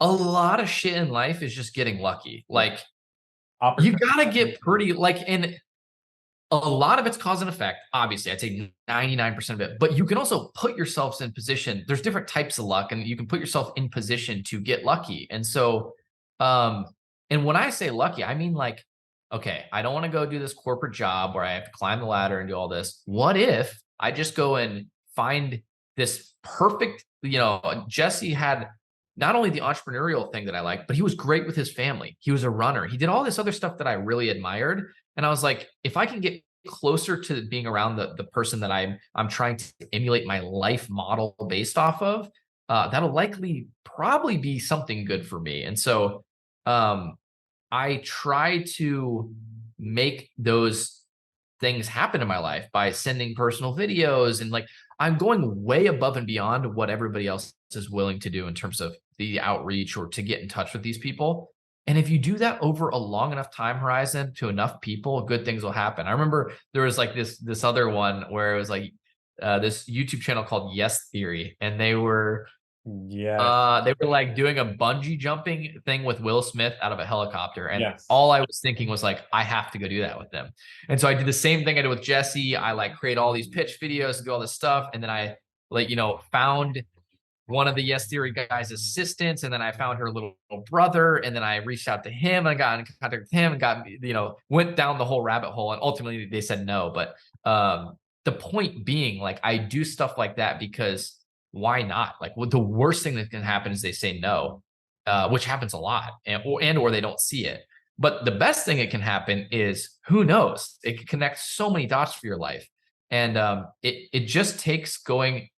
A lot of shit in life is just getting lucky. Yeah. Like you Opportunity. gotta get pretty like, and a lot of it's cause and effect. Obviously, I'd say 99% of it, but you can also put yourselves in position. There's different types of luck, and you can put yourself in position to get lucky. And so, um, and when I say lucky, I mean like, okay, I don't want to go do this corporate job where I have to climb the ladder and do all this. What if I just go and find this perfect, Jesse had not only the entrepreneurial thing that I like, but he was great with his family. He was a runner. He did all this other stuff that I really admired. And I was like, if I can get closer to being around the person that I'm trying to emulate my life model based off of, that'll likely probably be something good for me. And so I try to make those things happen in my life by sending personal videos and like I'm going way above and beyond what everybody else is willing to do in terms of the outreach or to get in touch with these people. And if you do that over a long enough time horizon to enough people, good things will happen. I remember there was like this other one where it was like this YouTube channel called Yes Theory, and Yes. they were like doing a bungee jumping thing with Will Smith out of a helicopter. And Yes. all I was thinking was like, I have to go do that with them. And so I did the same thing I did with Jesse. I like create all these pitch videos and do all this stuff. And then I like, found one of the Yes Theory guys' assistants. And then I found her little brother. And then I reached out to him and got in contact with him and went down the whole rabbit hole. And ultimately they said no. But the point being, like, I do stuff like that because why not? Like, the worst thing that can happen is they say no, which happens a lot, or they don't see it. But the best thing that can happen is, who knows? It can connect so many dots for your life, and it just takes going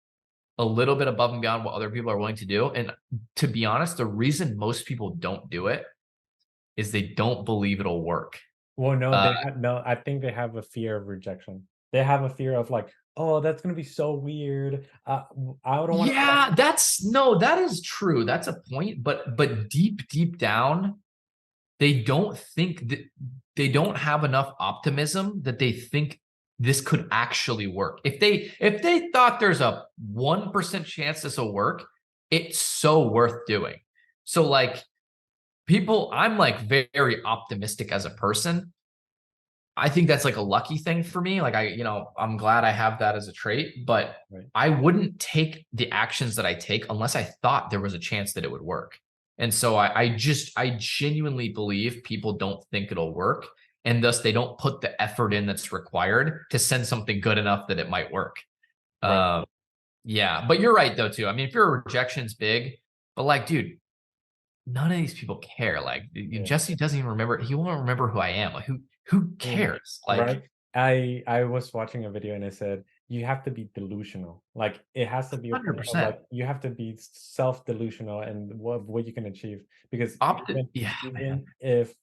a little bit above and beyond what other people are willing to do. And to be honest, the reason most people don't do it is they don't believe it'll work. Well, no, Uh, no, I think they have a fear of rejection. They have a fear of like, oh, that's gonna be so weird. I don't want to. yeah, that is true. That's a point, but deep down, they don't think that they don't have enough optimism that they think this could actually work. If they thought there's a 1% chance this will work, it's so worth doing. So like I'm like very optimistic as a person. I think that's like a lucky thing for me. Like I'm glad I have that as a trait, but Right. I wouldn't take the actions that I take unless I thought there was a chance that it would work. And so I genuinely believe people don't think it'll work. And thus they don't put the effort in that's required to send something good enough that it might work. Right. Yeah, but you're right though, too. I mean, if your rejection's big, but like, dude, none of these people care. Like Yeah. Jesse doesn't even remember. He won't remember who I am. Like who Mm, cares? Like right. I was watching a video and it said you have to be delusional. Like it has to be a point of 100%. like you have to be self-delusional and what you can achieve. Because Yeah, man. even if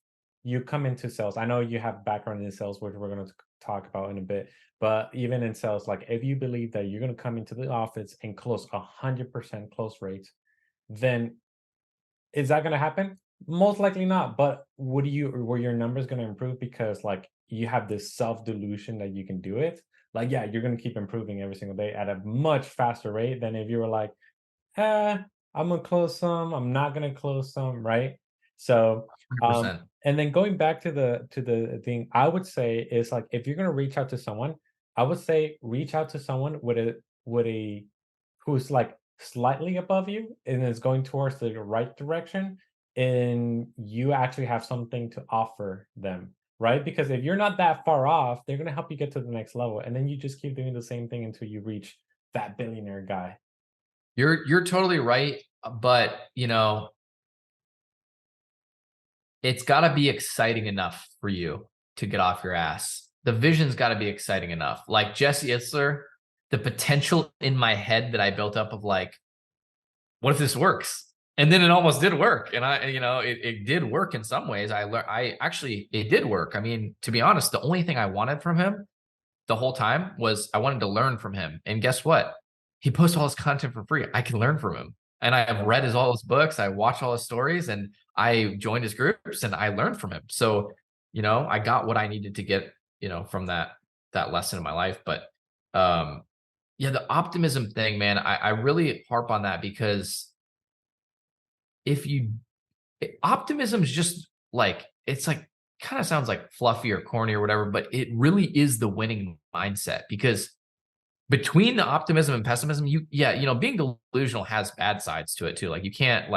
you come into sales, I know you have background in sales, which we're going to talk about in a bit. But even in sales, like if you believe that you're going to come into the office and close 100% close rates, then is that gonna happen? Most likely not, but were your numbers gonna improve because, like, you have this self-delusion that you can do it? Like, yeah, you're gonna keep improving every single day at a much faster rate than if you were like, "Eh, I'm gonna close some, I'm not gonna close some," right? So, 100%. and then going back to the thing, I would say is, like, if you're gonna reach out to someone, I would say reach out to someone with a who's, like, slightly above you and is going towards the right direction, and you actually have something to offer them, right? Because if you're not that far off, they're gonna help you get to the next level, and then you just keep doing the same thing until you reach that billionaire guy. You're totally right, but it's got to be exciting enough for you to get off your ass. The vision's got to be exciting enough. Like Jesse Itzler, the potential in my head that I built up of like, what if this works? And then it almost did work. And it did work in some ways. It did work. I mean, to be honest, the only thing I wanted from him the whole time was I wanted to learn from him. And guess what? He posts all his content for free. I can learn from him. And I've read all his books. I watched all his stories, and I joined his groups, and I learned from him. So, I got what I needed to get, from that lesson in my life. But yeah, the optimism thing, man, I really harp on that because optimism is just like, it's like, kind of sounds like fluffy or corny or whatever, but it really is the winning mindset. Because between the optimism and pessimism, being delusional has bad sides to it too. Like you can't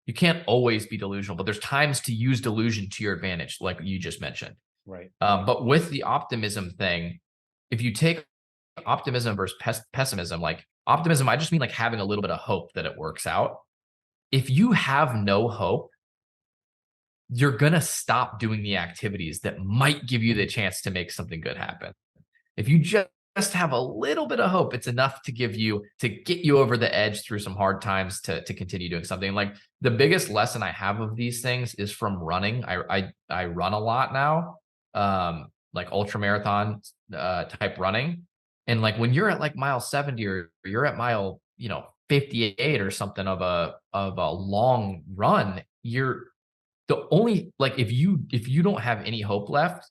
you can't always be delusional, but there's times to use delusion to your advantage, like you just mentioned. Right. But with the optimism thing, if you take optimism versus pessimism, like optimism, I just mean like having a little bit of hope that it works out. If you have no hope, you're going to stop doing the activities that might give you the chance to make something good happen. If you just have a little bit of hope, it's enough to get you over the edge through some hard times to continue doing something. Like the biggest lesson I have of these things is from running. I run a lot now, like ultra marathon type running. And like when you're at like mile 70 or you're at mile, 58 or something of a long run, you're the only, like, if you don't have any hope left,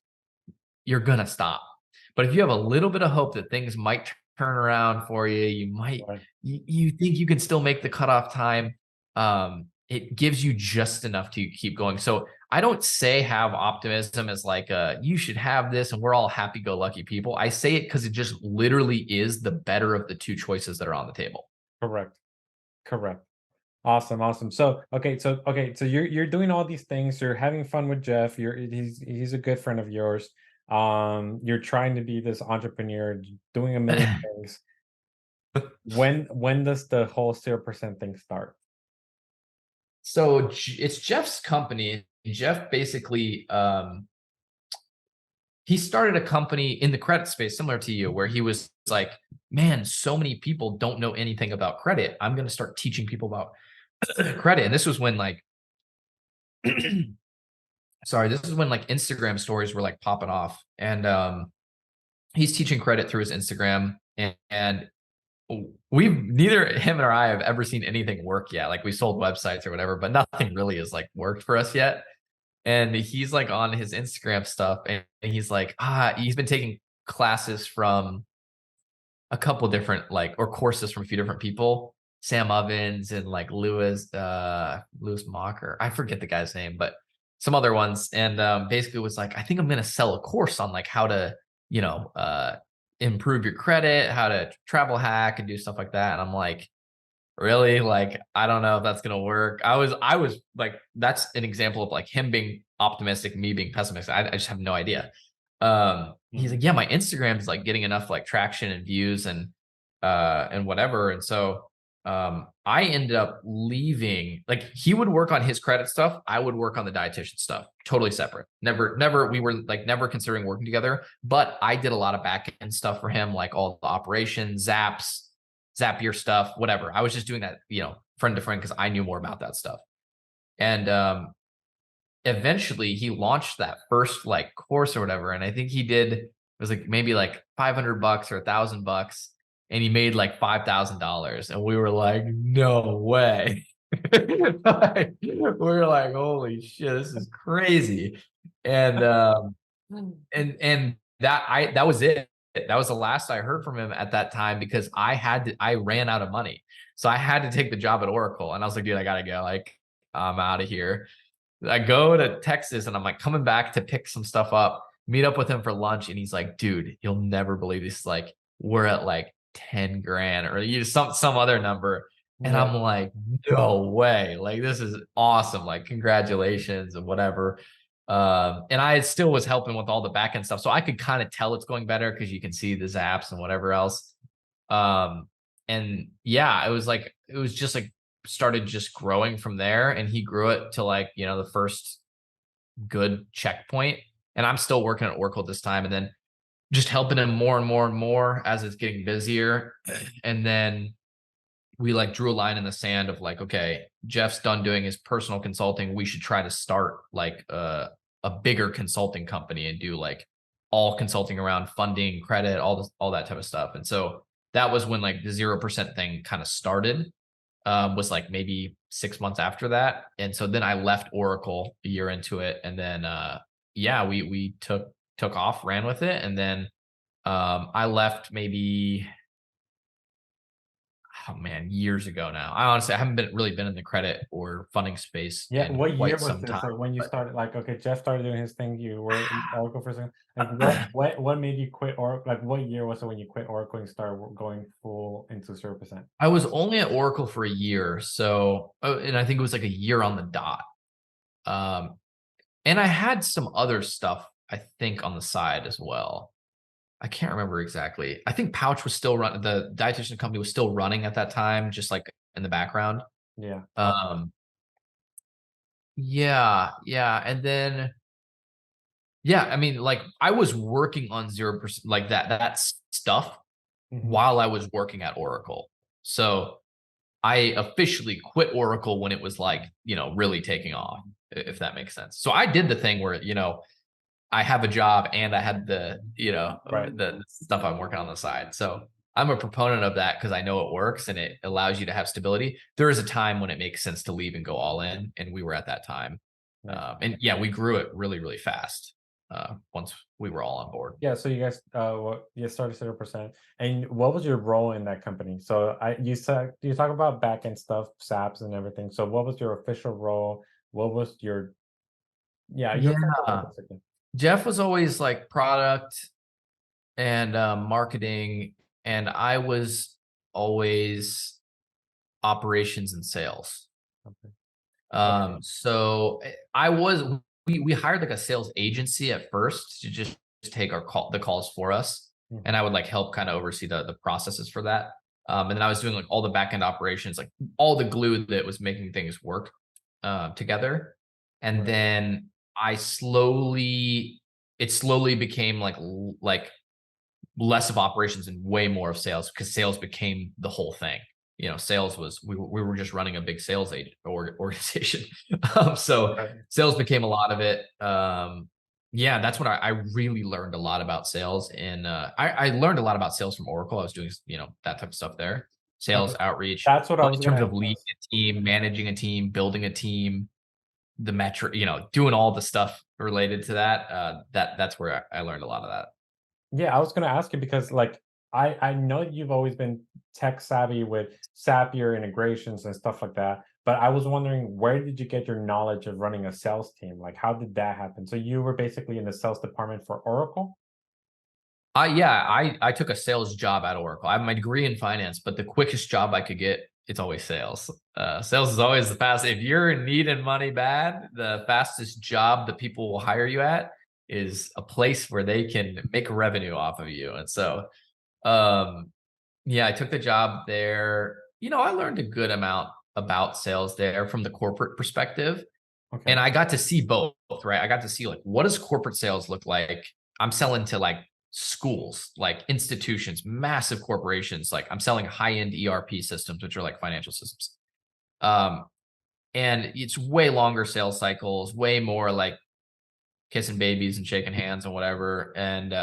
you're gonna stop. But if you have a little bit of hope that things might turn around for you, you think you can still make the cutoff time, it gives you just enough to keep going. So I don't say have optimism as like you should have this and we're all happy-go-lucky people. I say it because it just literally is the better of the two choices that are on the table. Correct. Awesome. So you're doing all these things. You're having fun with Jeff. He's a good friend of yours. You're trying to be this entrepreneur, doing a million things. When does the whole 0% thing start? So it's Jeff's company. Jeff basically he started a company in the credit space similar to you, where he was like, man, so many people don't know anything about credit. I'm going to start teaching people about credit. And this was when like Instagram stories were like popping off. And he's teaching credit through his Instagram. And neither him or I have ever seen anything work yet. Like we sold websites or whatever, but nothing really has like worked for us yet. And he's like on his Instagram stuff, and he's like, he's been taking classes from a couple different or courses from a few different people, Sam Ovens and like Lewis Mocker. I forget the guy's name, but some other ones. And basically was like, I think I'm going to sell a course on like how to, improve your credit, how to travel hack and do stuff like that. And I'm like, really? Like, I don't know if that's going to work. I was like, that's an example of like him being optimistic, me being pessimistic. I just have no idea. He's like, yeah, my Instagram is like getting enough like traction and views and whatever. And so, I ended up leaving. Like he would work on his credit stuff. I would work on the dietitian stuff, totally separate. We were like never considering working together, but I did a lot of back end stuff for him, like all the operations, Zapier stuff, whatever. I was just doing that, friend to friend, because I knew more about that stuff. And eventually he launched that first like course or whatever. And I think it was like maybe like $500 or $1,000, and he made like $5,000. And we were like, no way. We were like, holy shit, this is crazy. And that was it. That was the last I heard from him at that time, because I ran out of money. So I had to take the job at Oracle. And I was like, dude, I gotta go. Like, I'm out of here. I go to Texas, and I'm like coming back to pick some stuff up, meet up with him for lunch. And he's like, dude, you'll never believe this. Like, we're at like 10 grand or some other number. And I'm like, no way. Like, this is awesome. Like, congratulations and whatever. And I still was helping with all the back end stuff. So I could kind of tell it's going better because you can see the zaps and whatever else. And yeah, it was just like started just growing from there, and he grew it to like, the first good checkpoint. And I'm still working at Oracle this time, and then just helping him more and more and more as it's getting busier. And then we like drew a line in the sand of like, okay, Jeff's done doing his personal consulting. We should try to start like a bigger consulting company and do like all consulting around funding, credit, all that type of stuff. And so that was when like the 0% thing kind of started, was like maybe 6 months after that. And so then I left Oracle a year into it. And then, we took off, ran with it. And then, I left maybe, oh man, years ago now. I honestly, I haven't really been in the credit or funding space Yeah, in what year quite was some this? time. So when you But started, like, okay, Jeff started doing his thing, you were in Oracle for a second. Like, what made you quit, or like, what year was it when you quit Oracle and started going full into 0%? I was only at Oracle for a year. So, and I think it was like a year on the dot. Um, and I had some other stuff, I think, on the side as well. I can't remember exactly. I think Pouch was still running, the dietitian company was still running at that time, just like in the background. Yeah. Yeah. And then, yeah, I mean, like I was working on 0%, like that stuff Mhm. while I was working at Oracle. So I officially quit Oracle when it was like, really taking off, if that makes sense. So I did the thing where, I have a job and I had Right. the stuff I'm working on the side. So I'm a proponent of that because I know it works and it allows you to have stability. There is a time when it makes sense to leave and go all in, and we were at that time. Right. And yeah, we grew it really, really fast once we were all on board. Yeah, so you guys you started 0%. And what was your role in that company? So you said, you talk about back end stuff, SAPs and everything. So what was your official role? What was your Yeah, official role basically? Jeff was always like product and marketing, and I was always operations and sales. Okay. So I was we hired like a sales agency at first to just take the calls for us, Mhm. and I would like help kind of oversee the processes for that. And then I was doing like all the back end operations, like all the glue that was making things work together. And Right. then it slowly became like less of operations and way more of sales, because sales became the whole thing. Sales was, we were just running a big sales agent or organization. So Right. sales became a lot of it. Yeah, that's when I really learned a lot about sales. And I learned a lot about sales from Oracle. I was doing, that type of stuff there, sales Okay. outreach, That's what I but was in gonna terms of leading ask. a team, managing a team, building a team, the metric, doing all the stuff related to that. That's where I learned a lot of that. Yeah, I was gonna ask you because like I know you've always been tech savvy with Zapier integrations and stuff like that, but I was wondering, where did you get your knowledge of running a sales team? Like, how did that happen? So you were basically in the sales department for Oracle? I took a sales job at Oracle. I have my degree in finance, but the quickest job I could get, it's always sales. Sales is always the fastest. If you're in need and money bad, the fastest job that people will hire you at is a place where they can make revenue off of you. And so, yeah, I took the job there. I learned a good amount about sales there from the corporate perspective. Okay. And I got to see both, right? I got to see like, what does corporate sales look like? I'm selling to like schools, like institutions, massive corporations. Like I'm selling high-end ERP systems, which are like financial systems. Um, and it's way longer sales cycles, way more like kissing babies and shaking hands and whatever. And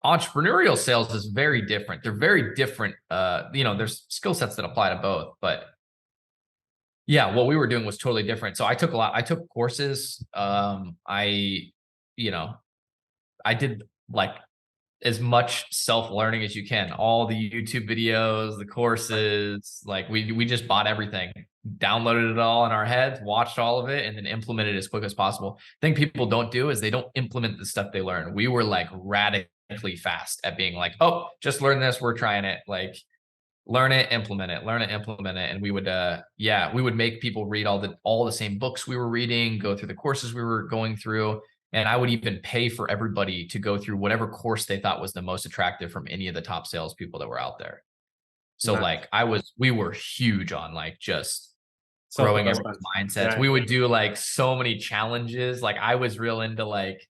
entrepreneurial sales is very different. They're very different. There's skill sets that apply to both, but yeah, what we were doing was totally different. So I took courses. You know, I did like as much self-learning as you can, all the YouTube videos, the courses, like we just bought everything, downloaded it all in our heads, watched all of it, and then implemented it as quick as possible. Thing people don't do is they don't implement the stuff they learn. We were like radically fast at being like, oh, just learn this, we're trying it. Like learn it, implement it, learn it, implement it. And we would make people read all the same books we were reading, go through the courses we were going through. And I would even pay for everybody to go through whatever course they thought was the most attractive from any of the top salespeople that were out there. So like we were huge on like just growing everyone's mindsets. Yeah. We would do like so many challenges. Like I was real into like,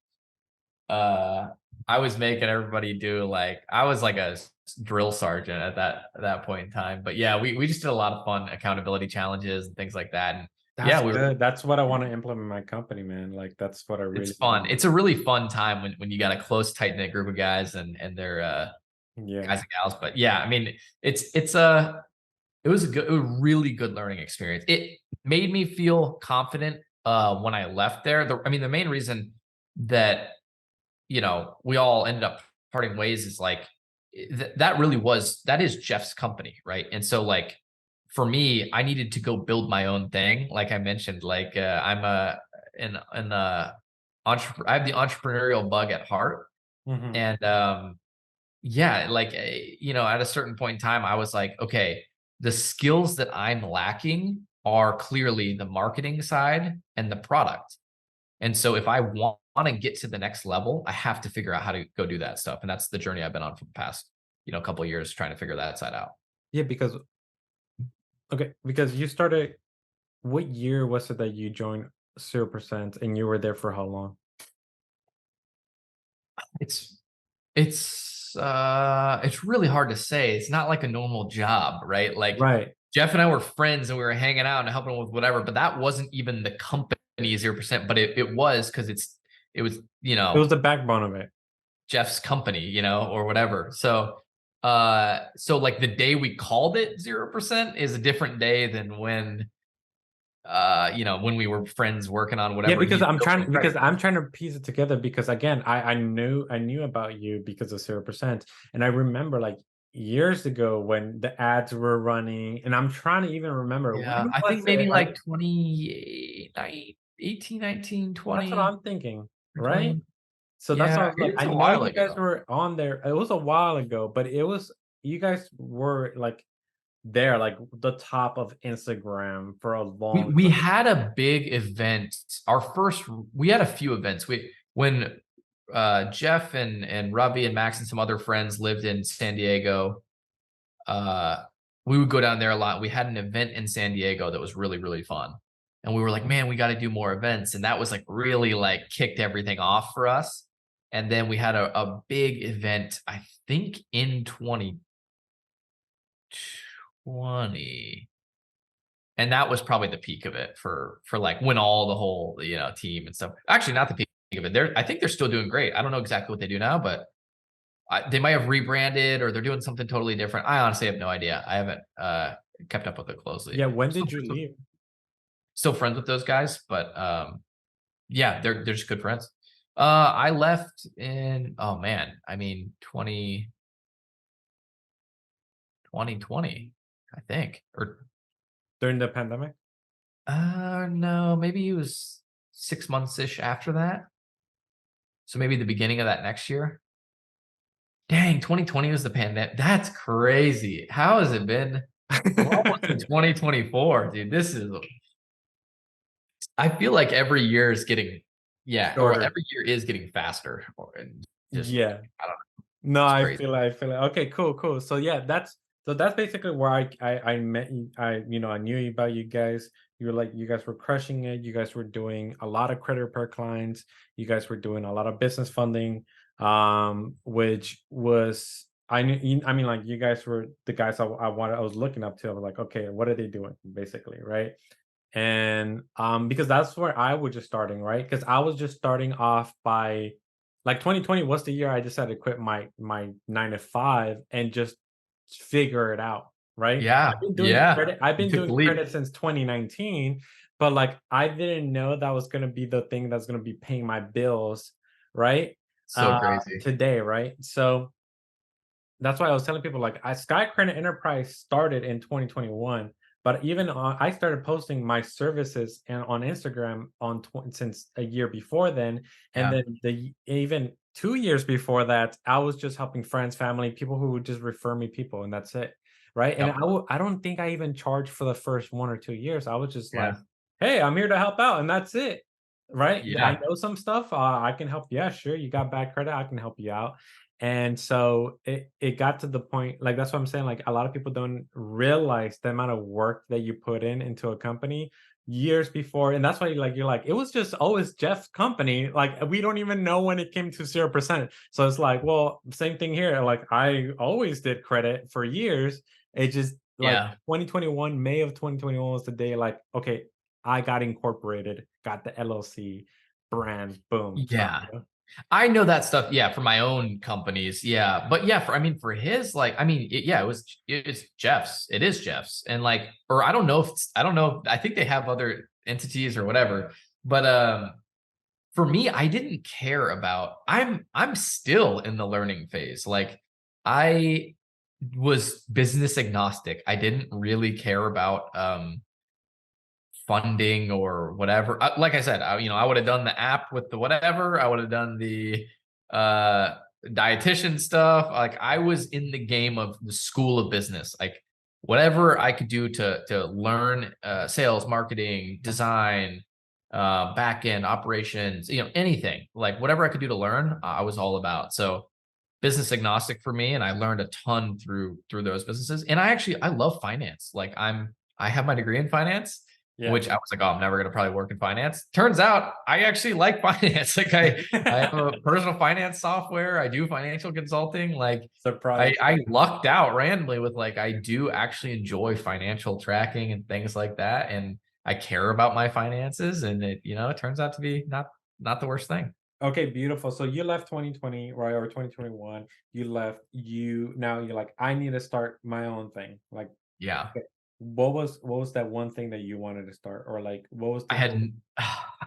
I was making everybody do like, I was like a drill sergeant at that point in time. But yeah, we just did a lot of fun accountability challenges and things like that. And That's good. That's what I want to implement in my company, man. Like that's what I really it's fun. It's a really fun time when you got a close, tight knit group of guys and they're guys and gals. But yeah, I mean, it was a really good learning experience. It made me feel confident when I left there. I mean, the main reason that we all ended up parting ways is like that is Jeff's company, right? And so like for me, I needed to go build my own thing. Like I mentioned, like I'm I have the entrepreneurial bug at heart, and yeah, like at a certain point in time, I was like, okay, the skills that I'm lacking are clearly the marketing side and the product. And so if I want to get to the next level, I have to figure out how to go do that stuff. And that's the journey I've been on for the past, couple of years trying to figure that side out. Yeah, because you started, what year was it that you joined 0% and you were there for how long? It's really hard to say. It's not like a normal job, right? Like Jeff and I were friends and we were hanging out and helping with whatever, but that wasn't even the company 0%, but it was because it was it was the backbone of it. Jeff's company, or whatever. So like the day we called it 0% is a different day than when when we were friends working on whatever. Yeah, because I'm trying to piece it together, because again, I knew about you because of 0%. And I remember like years ago when the ads were running, and I'm trying to even remember. Yeah, I think maybe like 2018, 19, 20. That's what I'm thinking, right? 20. So that's Yeah, why I was like, I know you guys were on there. It was a while ago, but you guys were like there, like the top of Instagram for a long we had a big event. We had a few events. When Jeff and Ravi and Max and some other friends lived in San Diego, we would go down there a lot. We had an event in San Diego that was really, really fun. And we were like, man, we got to do more events. And that was like really like kicked everything off for us. And then we had a big event, I think in 2020. And that was probably the peak of it for like when all the whole, team and stuff. Actually, not the peak of it. I think they're still doing great. I don't know exactly what they do now, but they might have rebranded or they're doing something totally different. I honestly have no idea. I haven't kept up with it closely. Yeah, when did you leave? Still friends with those guys, but yeah, they're just good friends. I left in 2020, I think, or during the pandemic. No, maybe it was 6 months-ish after that. So maybe the beginning of that next year. Dang, 2020 was the pandemic. That's crazy. How has it been? We're almost in 2024, dude. I feel like every year is getting, or every year is getting faster. I don't know. No, I feel it. Okay, cool. So yeah, that's basically where I met you. I knew about you guys. You guys were crushing it. You guys were doing a lot of credit per clients. You guys were doing a lot of business funding, which was I mean, like you guys were the guys I was looking up to. I was like, okay, what are they doing basically, right? And because that's where I was just starting, right? Because I was just starting off by like 2020 was the year I decided to quit my 9 to 5 and just figure it out, right? Yeah. I've been doing credit since 2019, but like I didn't know that was gonna be the thing that's gonna be paying my bills, right? So crazy. Today, right? So that's why I was telling people like Sky Credit Enterprise started in 2021. But even I started posting my services on Instagram since a year before then, and then even 2 years before that, I was just helping friends, family, people who would just refer me people, and that's it, right? And I don't think I even charged for the first 1 or 2 years. I was just like, "Hey, I'm here to help out," and that's it, right? I know some stuff. I can help. Yeah, sure. You got bad credit, I can help you out. And so it got to the point, like that's what I'm saying. Like a lot of people don't realize the amount of work that you put in into a company years before. And that's why you're like, it was just always Jeff's company. Like we don't even know when it came to 0%. So it's like, well, same thing here. Like I always did credit for years. It just like Yeah. 2021, May of 2021 was the day like, okay, I got incorporated, got the LLC brand, boom. Yeah. I know that stuff, yeah, for my own companies, yeah. But yeah, I mean, for his, like, I mean, it's Jeff's. It is Jeff's, and like, or I don't know if I don't know. I think they have other entities or whatever. But for me, I didn't care about. I'm still in the learning phase. Like, I was business agnostic. I didn't really care about funding or whatever. Like I said, I would have done the app with the whatever. I would have done the uh dietitian stuff. Like I was in the game of the school of business. Like whatever I could do to learn sales, marketing, design, back end operations, anything. Like whatever I could do to learn, I was all about. So business agnostic for me, and I learned a ton through those businesses. And I love finance. Like I have my degree in finance, Yeah. which I was like, oh, I'm never gonna probably work in finance. Turns out I actually like finance. Like I have a personal finance software. I do financial consulting. Like Surprise. I lucked out randomly with like I do actually enjoy financial tracking and things like that. And I care about my finances. And it turns out to be not the worst thing. Okay, beautiful. So you left 2020, right, or 2021. You left. Now you're like, I need to start my own thing. Like, Yeah. okay, what was that one thing that you wanted to start, or like, what was I the had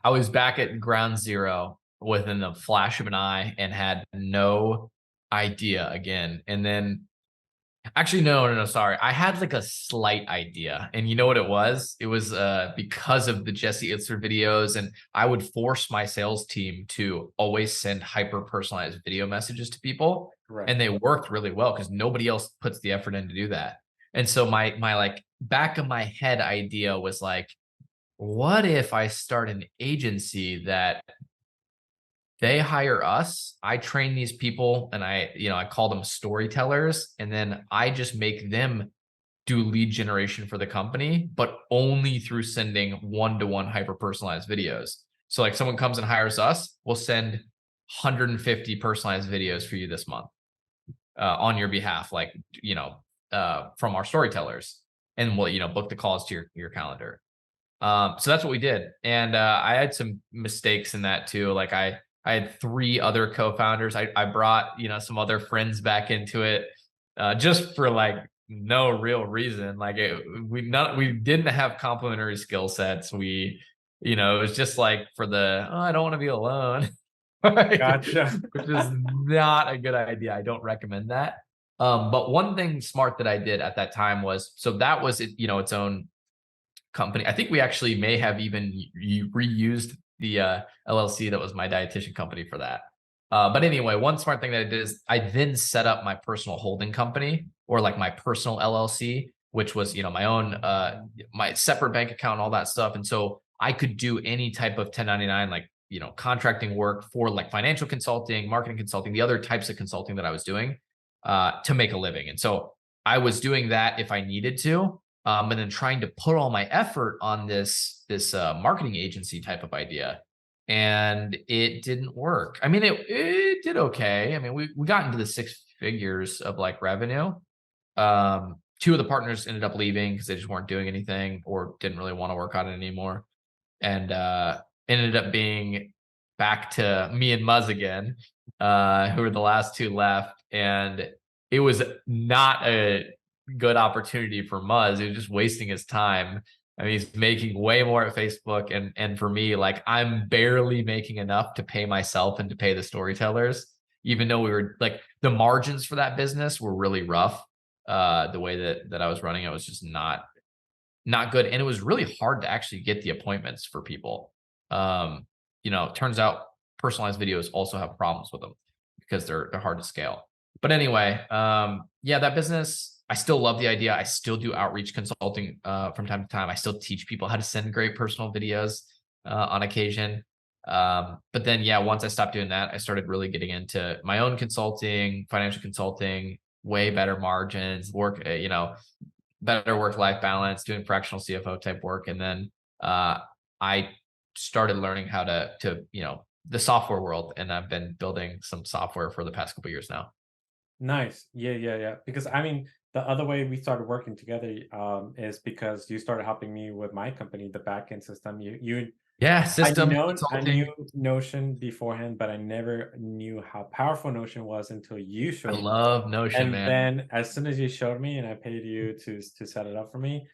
I was back at ground zero within the flash of an eye and had no idea again. And then actually no, sorry. I had like a slight idea. And you know what it was? It was because of the Jesse Itzler videos, and I would force my sales team to always send hyper personalized video messages to people. right? And they worked really well because nobody else puts the effort in to do that. And so my like back of my head idea was like, what if I start an agency that they hire us, I train these people, and I call them storytellers, and then I just make them do lead generation for the company, but only through sending one-to-one hyper personalized videos. So like someone comes and hires us, we'll send 150 personalized videos for you this month on your behalf, like from our storytellers, and we'll book the calls to your calendar. So that's what we did. And I had some mistakes in that too. Like I had three other co-founders. I brought, some other friends back into it just for like no real reason. Like we didn't have complementary skill sets. It was just like for I don't want to be alone. Gotcha. Which is not a good idea. I don't recommend that. But one thing smart that I did at that time was, so that was its own company. I think we actually may have even reused the LLC that was my dietitian company for that. But anyway, one smart thing that I did is I then set up my personal holding company, or like my personal LLC, which was my own my separate bank account, all that stuff. And so I could do any type of 1099, like contracting work for like financial consulting, marketing consulting, the other types of consulting that I was doing to make a living. And so I was doing that if I needed to, and then trying to put all my effort on this marketing agency type of idea, and it didn't work. I mean, it did okay. I mean, we got into the six figures of like revenue. Two of the partners ended up leaving because they just weren't doing anything or didn't really want to work on it anymore, and ended up being back to me and Muzz again, who were the last two left, and it was not a good opportunity for Muzz. He was just wasting his time. I mean, he's making way more at Facebook, and for me, like I'm barely making enough to pay myself and to pay the storytellers, even though we were like the margins for that business were really rough. The way that I was running it was just not good, and it was really hard to actually get the appointments for people. Turns out personalized videos also have problems with them because they're hard to scale. But anyway, yeah, that business, I still love the idea. I still do outreach consulting from time to time. I still teach people how to send great personal videos on occasion. But then, yeah, once I stopped doing that, I started really getting into my own consulting, financial consulting, way better margins, better work-life balance, doing fractional CFO type work. And then I started learning how to the software world, and I've been building some software for the past couple of years now. Nice. Yeah, yeah, yeah. Because I mean, the other way we started working together is because you started helping me with my company, the backend system. Yeah, system I knew consulting. Notion beforehand, but I never knew how powerful Notion was until you I showed me. love Notion, And man. then as soon as you showed me and I paid you to set it up for me,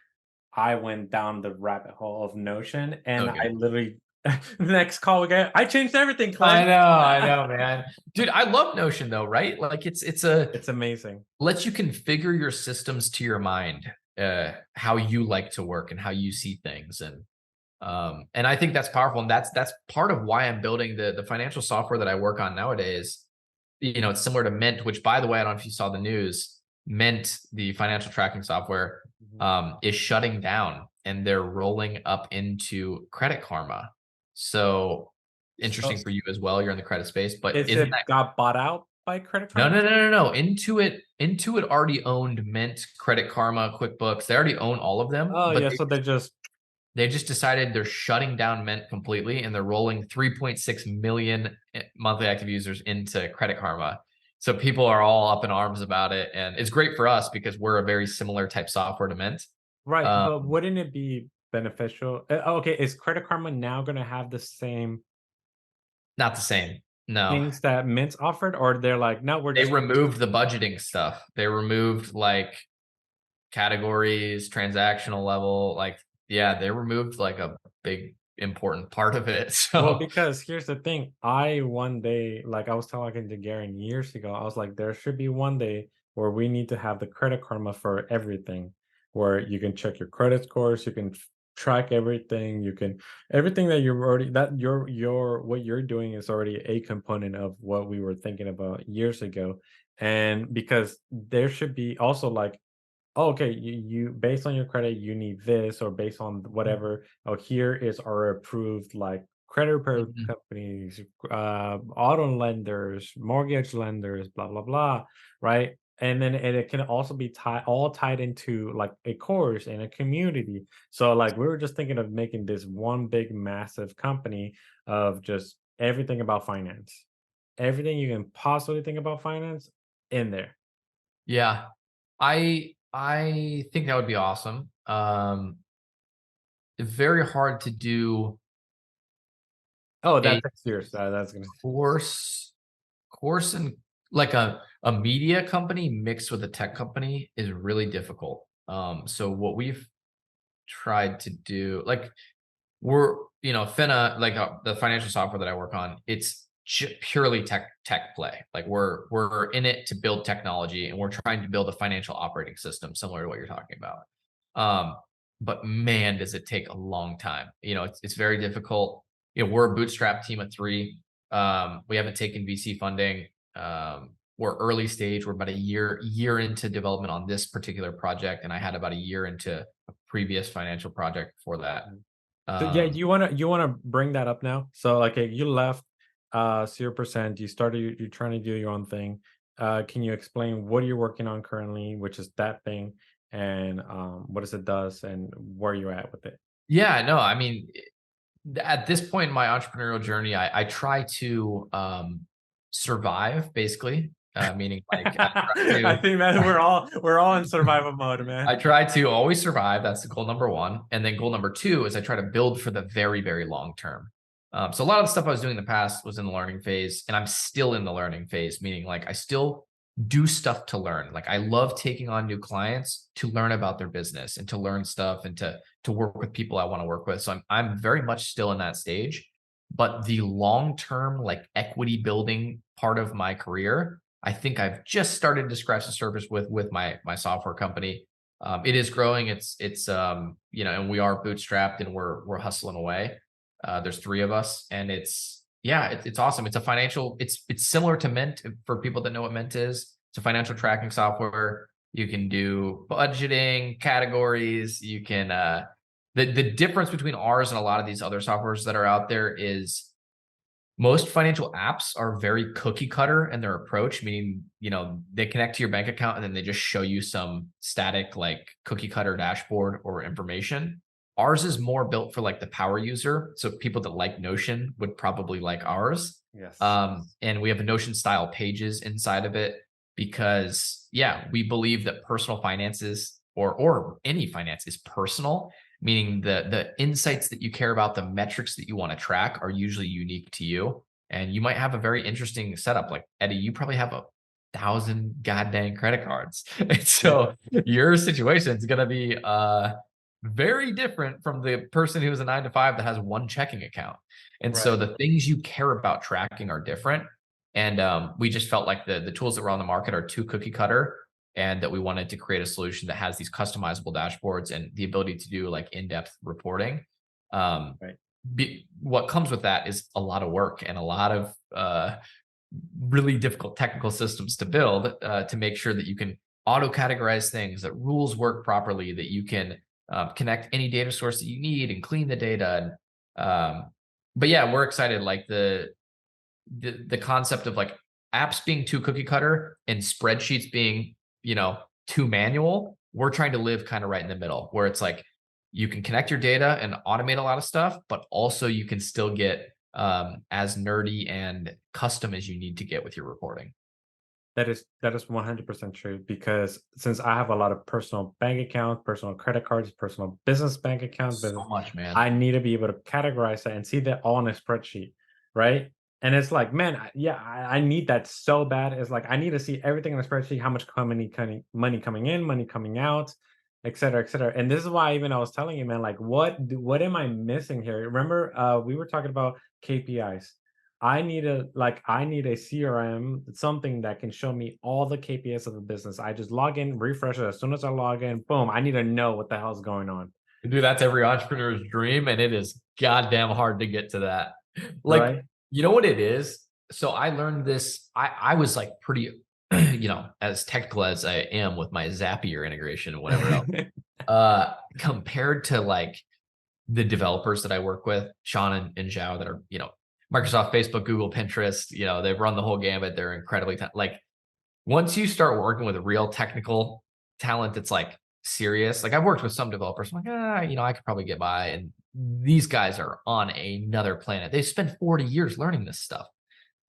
I went down the rabbit hole of Notion and So I good. literally the next call we get, I changed everything, Clay. I know, man. Dude, I love Notion though, right? Like it's It's amazing. lets you configure your systems to your mind, how you like to work and how you see things. And I think that's powerful. And that's part of why I'm building the financial software that I work on nowadays. It's similar to Mint, which, by the way, I don't know if you saw the news. Mint, the financial tracking software, Mhm. is shutting down, and they're rolling up into Credit Karma. So So interesting for you as well. You're in the credit space, but is isn't it that got bought out by Credit no, Karma? no, no, no, no. Intuit already owned Mint, Credit Karma, QuickBooks. They already own all of them, Oh but yeah, so they just they just decided they're shutting down Mint completely, and they're rolling 3.6 million monthly active users into Credit Karma. So people are all up in arms about it, and it's great for us because we're a very similar type software to Mint. right, Um, but wouldn't it be beneficial? Okay, is Credit Karma now gonna have the same Not the same. No, things that Mint offered, or they're like, no, we're they just removed the budgeting stuff. They removed like categories, transactional level, like yeah, they removed like a big important part of it. well, So because here's the thing. I one day, like I was talking to Garen years ago, I was like, there should be one day where we need to have the Credit Karma for everything, where you can check your credit scores, you can track everything, you can everything that you're already that your what you're doing is already a component of what we were thinking about years ago. And because there should be also like, oh, okay, you based on your credit, you need this, or based on whatever. Oh, here is our approved like credit repair mhm. companies, auto lenders, mortgage lenders, blah blah blah, right? And then it can also be tied into like a course and a community. So like we were just thinking of making this one big massive company of just everything about finance, everything you can possibly think about finance in there. Yeah. I think that would be awesome. Very hard to do Oh, a that's serious. That's gonna. course course and like a media company mixed with a tech company is really difficult. So what we've tried to do, like we're Finna, like the financial software that I work on, it's purely tech play. Like we're in it to build technology, and we're trying to build a financial operating system similar to what you're talking about. But man, does it take a long time. It's very difficult. We're a bootstrap team of three. We haven't taken VC funding. We're early stage. We're about a year into development on this particular project, and I had about a year into a previous financial project before that. So yeah, Um, you wanna bring that up now. So like you left 0%, you started you're trying to do your own thing. Can you explain what you're working on currently, which is that thing, and what does it does and where you're at with it? yeah, no, I mean, at this point in my entrepreneurial journey, I try to survive basically, meaning like I think that we're all in survival mode, man. I try to always survive. That's the goal number one. And then goal number two is I try to build for the very, very long term. So a lot of the stuff I was doing in the past was in the learning phase, and I'm still in the learning phase, meaning like I still do stuff to learn. Like I love taking on new clients to learn about their business and to learn stuff and to work with people I want to work with. So I'm very much still in that stage. But the long term, like equity building part of my career, I think I've just started to scratch the surface with my software company. It is growing. And we are bootstrapped and we're hustling away. There's three of us, and it's awesome. It's a financial. It's similar to Mint for people that know what Mint is. It's a financial tracking software. You can do budgeting, categories. You can the difference between ours and a lot of these other softwares that are out there is Most financial apps are very cookie cutter in their approach, meaning, they connect to your bank account and then they just show you some static like cookie cutter dashboard or information. Ours is more built for like the power user. So people that like Notion would probably like ours. Yes. And we have a Notion style pages inside of it because we believe that personal finances or any finance is personal, meaning the insights that you care about, the metrics that you want to track are usually unique to you. And you might have a very interesting setup. Like Eddie, you probably have 1,000 goddamn credit cards. And so your situation is going to be very different from the person who has a 9 to 5 that has one checking account. And so the things you care about tracking are different. And we just felt like the tools that were on the market are too cookie cutter, and that we wanted to create a solution that has these customizable dashboards and the ability to do like in-depth reporting. What comes with that is a lot of work and a lot of really difficult technical systems to build to make sure that you can auto categorize things, that rules work properly, that you can connect any data source that you need and clean the data. But yeah, we're excited. Like the concept of like apps being too cookie cutter and spreadsheets being too manual. We're trying to live kind of right in the middle, where it's like you can connect your data and automate a lot of stuff, but also you can still get as nerdy and custom as you need to get with your reporting. That is 100% true, because since I have a lot of personal bank accounts, personal credit cards, personal business bank accounts, So much, man. I need to be able to categorize that and see that all in a spreadsheet, right? And it's like, man, I need that so bad. It's like I need to see everything in a spreadsheet, how much money coming in, money coming out, et cetera, et cetera. And this is why even I was telling you, man, like what am I missing here? Remember, we were talking about KPIs. I need a CRM, something that can show me all the KPIs of the business. I just log in, refresh it. As soon as I log in, boom, I need to know what the hell's going on. Dude, that's every entrepreneur's dream, and it is goddamn hard to get to that. Like, Right? you know what it is? So I learned this. I was like pretty, as technical as I am with my Zapier integration and whatever else, compared to like the developers that I work with, Sean and Zhao, that are, Microsoft, Facebook, Google, Pinterest, they've run the whole gambit. They're incredibly like, once you start working with a real technical talent that's like serious, like I've worked with some developers, I'm like, I could probably get by. And these guys are on another planet. They spend 40 years learning this stuff.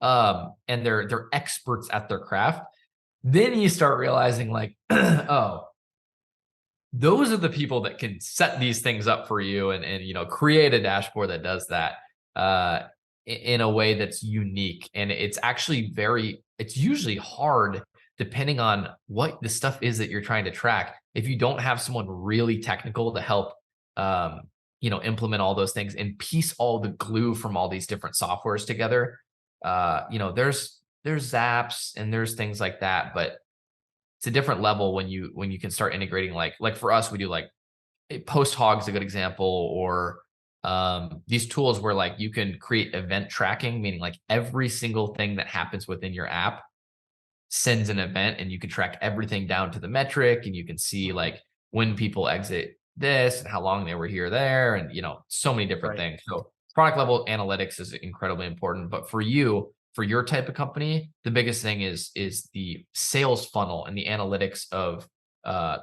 And they're experts at their craft. Then you start realizing like, oh, those are the people that can set these things up for you and create a dashboard that does that in a way that's unique. And it's actually it's usually hard depending on what the stuff is that you're trying to track. If you don't have someone really technical to help implement all those things and piece all the glue from all these different softwares together, there's apps and there's things like that, but it's a different level when you can start integrating like for us, we do like Post Hog's a good example, or these tools where like you can create event tracking, meaning like every single thing that happens within your app sends an event, and you can track everything down to the metric, and you can see like when people exit this and how long they were here there, and so many different things. So product level analytics is incredibly important. But for your type of company, the biggest thing is the sales funnel and the analytics of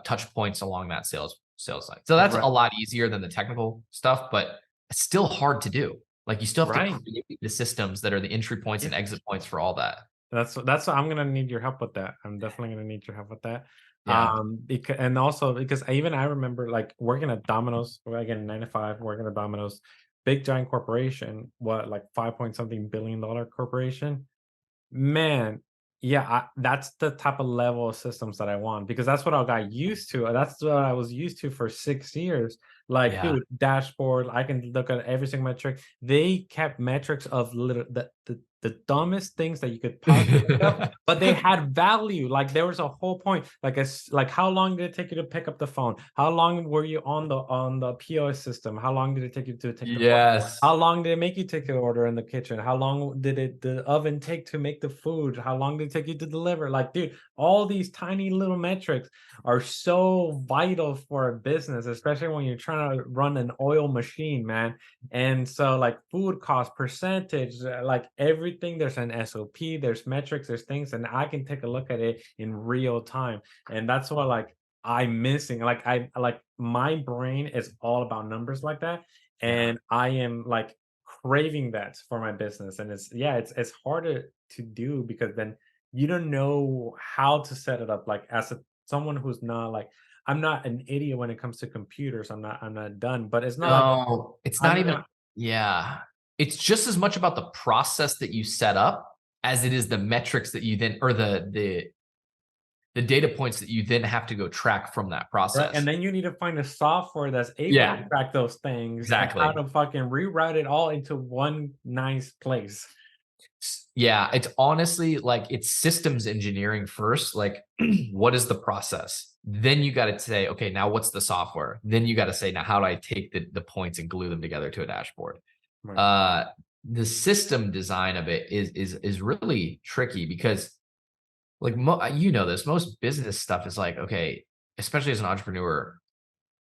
touch points along that sales line. So that's a lot easier than the technical stuff, but it's still hard to do. Like you still have to create the systems that are the entry points and exit points for all that. That's I'm gonna need your help with that. I'm definitely gonna need your help with that. Yeah. Because I remember like working at Domino's, again 9 to 5, working at Domino's, big giant corporation, like 5 point something billion dollar corporation. Man, that's the type of level of systems that I want, because that's what I got used to. That's what I was used to for 6 years. Like, dude, dashboard, I can look at every single metric. They kept metrics of the the dumbest things that you could possibly think of, but they had value. Like there was a whole point. Like how long did it take you to pick up the phone? How long were you on the POS system? How long did it take you to take the phone? Yes. How long did it make you take the order in the kitchen? How long did the oven take to make the food? How long did it take you to deliver? Like, dude, all these tiny little metrics are so vital for a business, especially when you're trying to run an oil machine, man. And so, like food cost percentage, like everything, there's an SOP, there's metrics, there's things, and I can take a look at it in real time. And that's what like I'm missing. Like my brain is all about numbers like that, Yeah. and I am like craving that for my business. And it's harder to do because then you don't know how to set it up. Like as someone who's not like, I'm not an idiot when it comes to computers. I'm not done, but it's not like No, it's not I'm even, not yeah. It's just as much about the process that you set up as it is the metrics that you then, or the data points that you then have to go track from that right. And process. then you need to find a software that's able to Yeah, track those things and how exactly. to fucking rewrite it all into one nice place. Yeah, it's honestly like it's systems engineering first. Like, what is the process? Then you got to say, okay, now what's the software? Then you got to say, now how do I take the points and glue them together to a dashboard? Right. Uh, the system design of it is really tricky because, like, you know this, most business stuff is like, okay, especially as an entrepreneur,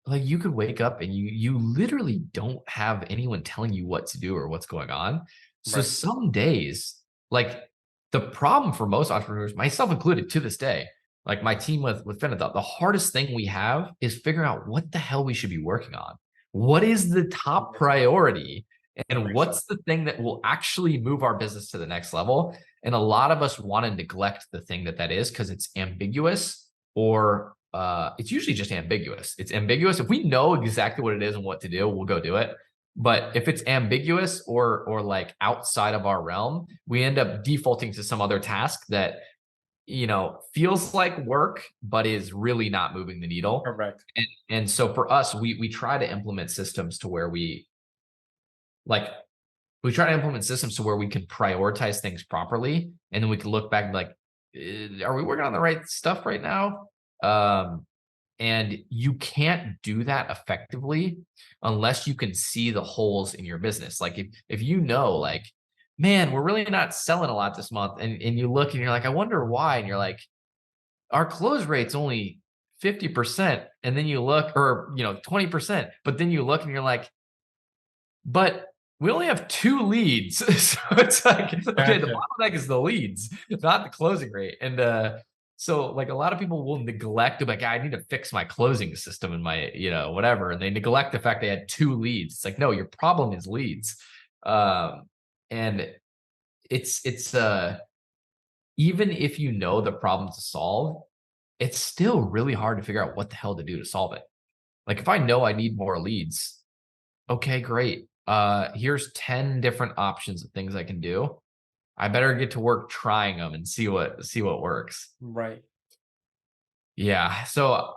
like you could wake up and you literally don't have anyone telling you what to do or what's going on. So Right. some days, like the problem for most entrepreneurs, myself included to this day, like my team with Finna, the hardest thing we have is figuring out what the hell we should be working on. What is the top priority? That And makes sense. what's the thing that will actually move our business to the next level? And a lot of us want to neglect the thing that is because it's ambiguous, or it's usually just ambiguous. It's ambiguous. If we know exactly what it is and what to do, we'll go do it. But if it's ambiguous or like outside of our realm, we end up defaulting to some other task that, you know, feels like work, but is really not moving the needle. Correct. And so for us, we try to implement systems to where like we try to implement systems to where we can prioritize things properly, and then we can look back and be like, are we working on the right stuff right now? And you can't do that effectively unless you can see the holes in your business. Like if you know, like, man, we're really not selling a lot this month, and you look and you're like, I wonder why, and you're like, our close rate's only 50%, and then you look, or 20%, but then you look and you're like, but we only have 2 leads. So it's like, okay, the Gotcha. bottleneck is the leads, not the closing rate. And so like a lot of people will neglect, like, I need to fix my closing system and my, whatever. And they neglect the fact they had 2 leads. It's like, no, your problem is leads. And it's even if you know the problem to solve, it's still really hard to figure out what the hell to do to solve it. Like if I know I need more leads, okay, great. Here's 10 different options of things I can do. I better get to work trying them and see what works. Right. Yeah. So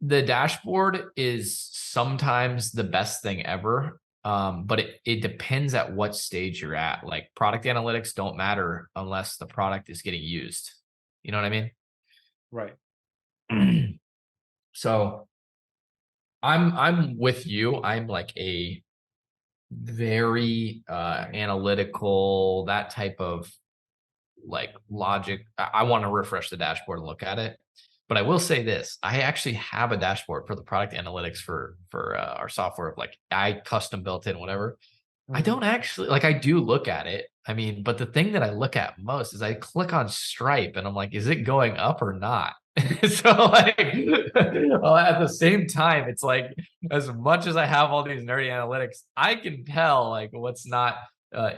the dashboard is sometimes the best thing ever. But it depends at what stage you're at. Like product analytics don't matter unless the product is getting used. You know what I Right. mean? So I'm with you. I'm like a very analytical, that type of like logic. I want to refresh the dashboard and look at it. But I will say this: I actually have a dashboard for the product analytics for our software. Like I custom built in whatever. I Mhm. don't actually like. I do look at it. I mean, but the thing that I look at most is I click on Stripe and I'm like, is it going up or not? So like, well, at the same time, it's like as much as I have all these nerdy analytics, I can tell like what's not. Uh,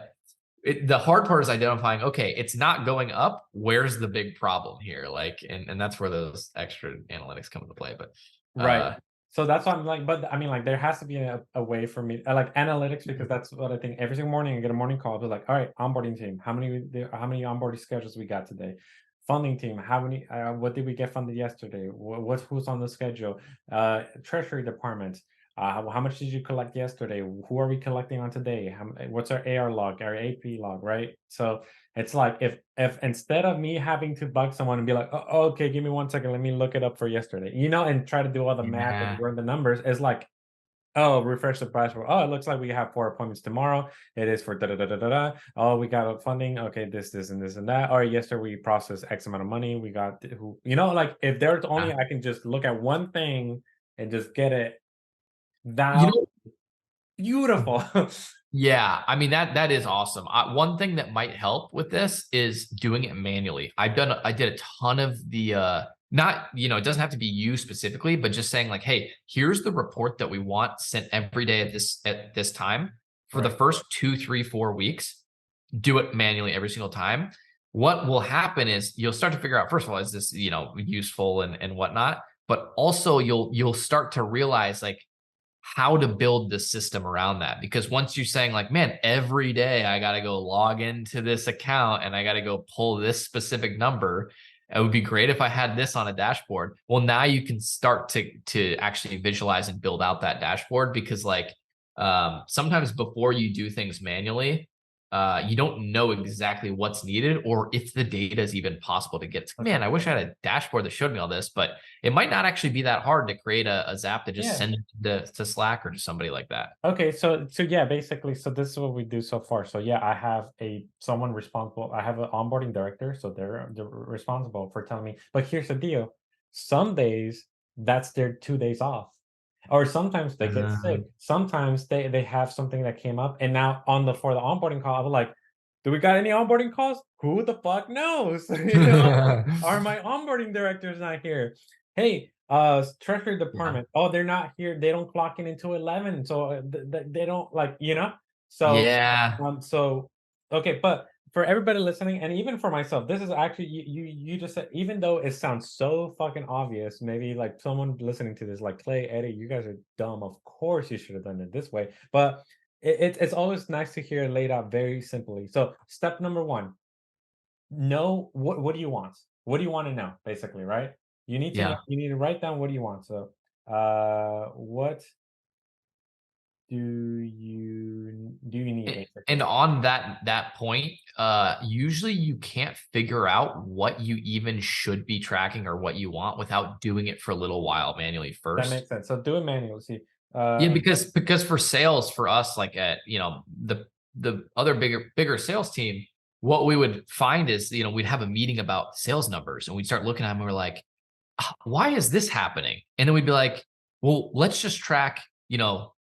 the hard part is identifying, okay, it's not going up. Where's the big problem here? Like, and that's where those extra analytics come into play. But Right. So that's what I'm like, but I mean, like, there has to be a way for me. I like analytics because that's what I think every single morning I get a morning call. They're like, all right, onboarding team, how many onboarding schedules we got today? Funding team, how many, what did we get funded yesterday? Who's on the schedule? Treasury department. How much did you collect yesterday? Who are we collecting on today? What's our AR log, our AP log, right? So it's like if instead of me having to bug someone and be like, oh, okay, give me 1 second, let me look it up for yesterday, and try to do all the math and Yeah. run the numbers, it's like, oh, refresh the price. Oh, it looks like we have 4 appointments tomorrow. It is for da da da da da da. Oh, we got a funding. Okay, this, and this, and that. Or yesterday we processed X amount of money. We got who, like if there's only I can just look at one thing and just get it You down. know, Beautiful. yeah, I mean that is awesome. One thing that might help with this is doing it manually. I did a ton of the not, it doesn't have to be you specifically, but just saying like, hey, here's the report that we want sent every day at this time for the Right. first 2, 3, 4 weeks. Do it manually every single time. What will happen is you'll start to figure out, first of all, is this, useful and whatnot, but also you'll start to realize like how to build the system around that. Because once you're saying like, man, every day I got to go log into this account and I got to go pull this specific number. It would be great if I had this on a dashboard. Well, now you can start to actually visualize and build out that dashboard, because like sometimes before you do things manually, you don't know exactly what's needed or if the data is even possible to get. Man, I wish I had a dashboard that showed me all this, but it might not actually be that hard to create a Zap that just Yeah. send it to Slack or to somebody like that. Okay, so yeah, basically, so this is what we do so far. So yeah, I have someone responsible. I have an onboarding director, so they're responsible for telling me. But here's the deal: some days that's their 2 days off, or sometimes they get sick. Sometimes they have something that came up, and now for the onboarding call, I was like, "Do we got any onboarding calls? Who the fuck knows? Are my onboarding directors not here? Hey, treasury Yeah. department. Oh, they're not here. They don't clock in until 11. So they don't like. So, Yeah. so okay, but for everybody listening, and even for myself, this is actually you just said, even though it sounds so fucking obvious, maybe like someone listening to this, like Clay, Eddie, you guys are dumb. Of course you should have done it this way. But it's always nice to hear it laid out very simply. So step number one, know what do you want? What do you want to know, basically, right? You need to know, Yeah. you need to write down what do you want. So, what do you need, And basically? on that point, usually you can't figure out what you even should be tracking or what you want without doing it for a little while manually That first. makes sense. So do it manually. See, Yeah, because for sales for us, like at the other bigger sales team, what we would find is we'd have a meeting about sales numbers and we'd start looking at them and we're like, why is this happening? And then we'd be like, well, let's just track,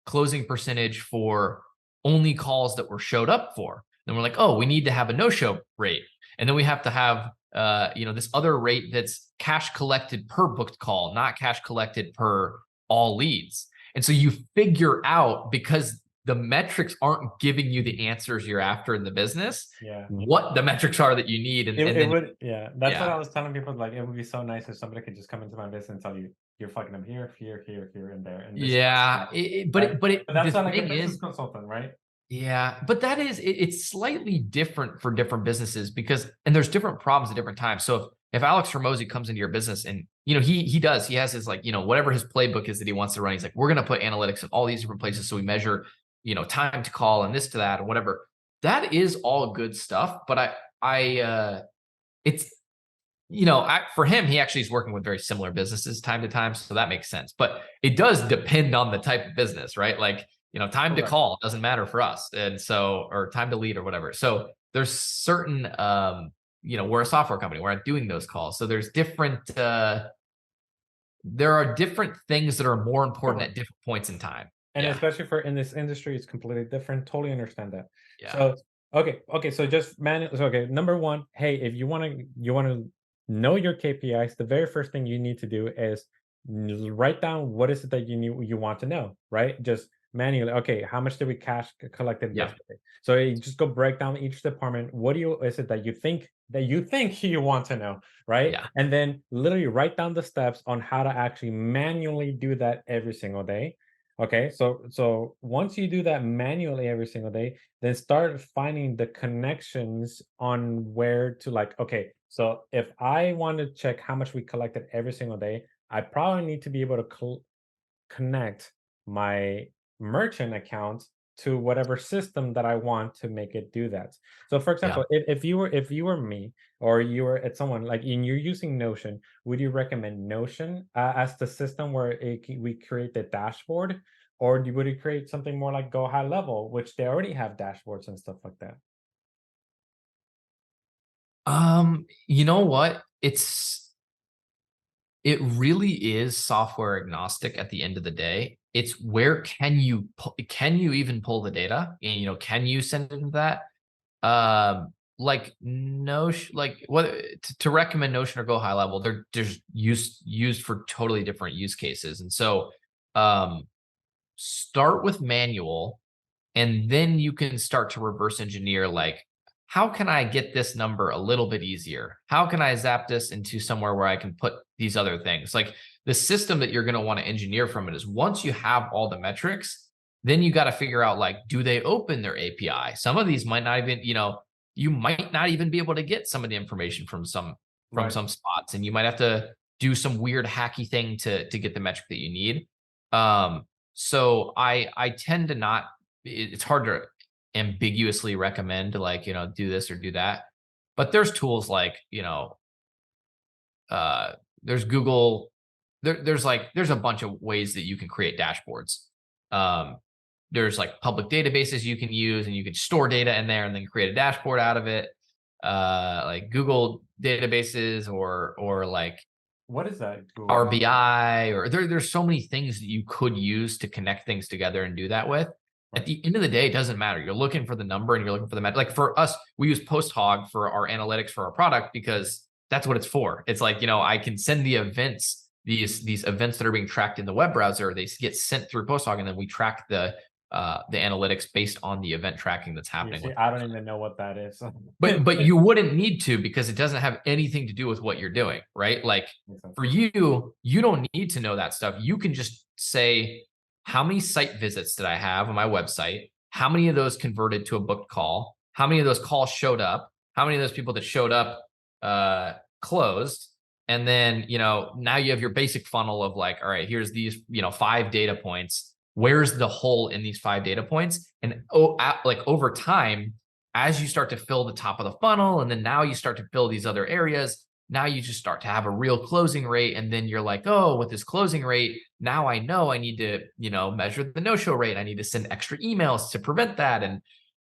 closing percentage for only calls that were showed up for. And we're like, oh, we need to have a no-show rate. And then we have to have this other rate that's cash collected per booked call, not cash collected per all leads. And so you figure out, because the metrics aren't giving you the answers you're after in the business, yeah. what the metrics are that you need. And, It, and it then, would, yeah. That's what yeah. I was telling people. Like, it would be so nice if somebody could just come into my business and tell you, you're fucking up here, here, here, here, and there, and this, Yeah, right? But the that's not like a thing business is, consultant, right? yeah, but it's slightly different for different businesses because, and there's different problems at different times. So if Alex Hormozy comes into your business and he has his, like, whatever his playbook is that he wants to run, he's like, we're gonna put analytics in all these different places so we measure, time to call and this to that and whatever. That is all good stuff, but it's for him, he actually is working with very similar businesses time to time, so that makes sense. But it does depend on the type of business, right? Like, time to Correct. call doesn't matter for us, and so, or time to lead or whatever. So there's certain, we're a software company, we're not doing those calls, so there's different. There are different things that are more important Correct. at different points in time. And Yeah, especially for in this industry, it's completely different. Totally understand that. yeah, So okay. So just so okay. Number one, hey, if you wanna know your KPIs, the very first thing you need to do is write down what is it that you want to know, right? Just manually. Okay, how much did we cash collected yeah, yesterday? So you just go break down each department. What is it that you think you want to know, right? yeah, And then literally write down the steps on how to actually manually do that every single day. Okay, so once you do that manually every single day, then start finding the connections on where to, like, okay, so if I want to check how much we collected every single day, I probably need to be able to connect my merchant account to whatever system that I want to make it do that. So for Yeah. example, if you were me or you were at someone like and you're using Notion, would you recommend Notion as the system where we create the dashboard, or would you create something more like Go High Level, which they already have dashboards and stuff like that? You know what? It really is software agnostic at the end of the day. It's where can you even pull the data? And can you send it into that? Like Notion, like what to recommend Notion or Go High Level, there's used for totally different use cases. And so start with manual, and then you can start to reverse engineer, like, how can I get this number a little bit easier? How can I zap this into somewhere where I can put these other things? Like the system that you're going to want to engineer from it is once you have all the metrics, then you got to figure out, like, do they open their API? Some of these might not even, you might not even be able to get some of the information from some Right. spots, and you might have to do some weird hacky thing to get the metric that you need. So I tend to not, it's hard to ambiguously recommend, like, do this or do that. But there's tools like, uh, there's Google, there's a bunch of ways that you can create dashboards. Um, there's like public databases you can use, and you can store data in there and then create a dashboard out of it. Like Google databases, or like What is that? Google? RBI, or there's so many things that you could use to connect things together and do that with. At the end of the day, it doesn't matter. You're looking for the number and you're looking for the metric. Like for us, we use PostHog for our analytics for our product because that's what it's for. It's like, I can send the events, these events that are being tracked in the web browser, they get sent through PostHog, and then we track the analytics based on the event tracking that's You happening see, with I it. don't even know what that is. But you wouldn't need to, because it doesn't have anything to do with what you're doing, right? Like for you don't need to know that stuff. You can just say, how many site visits did I have on my website? How many of those converted to a booked call? How many of those calls showed up? How many of those people that showed up closed? And then, now you have your basic funnel of, like, all right, here's these, 5 data points. Where's the hole in these 5 data points? And like over time, as you start to fill the top of the funnel, and then now you start to fill these other areas, now you just start to have a real closing rate. And then you're like, oh, with this closing rate, now I know I need to, measure the no-show rate. I need to send extra emails to prevent that. And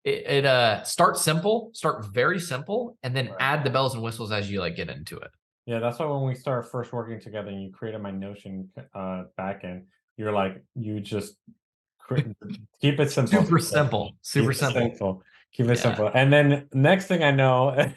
it start simple, start very simple, and then add the bells and whistles as you, like, get into it. Yeah, that's why when we started first working together and you created my Notion backend, you're like, you just keep it simple. Super simple, super Keep it simple. simple. Keep it Yeah. simple. And then next thing I know,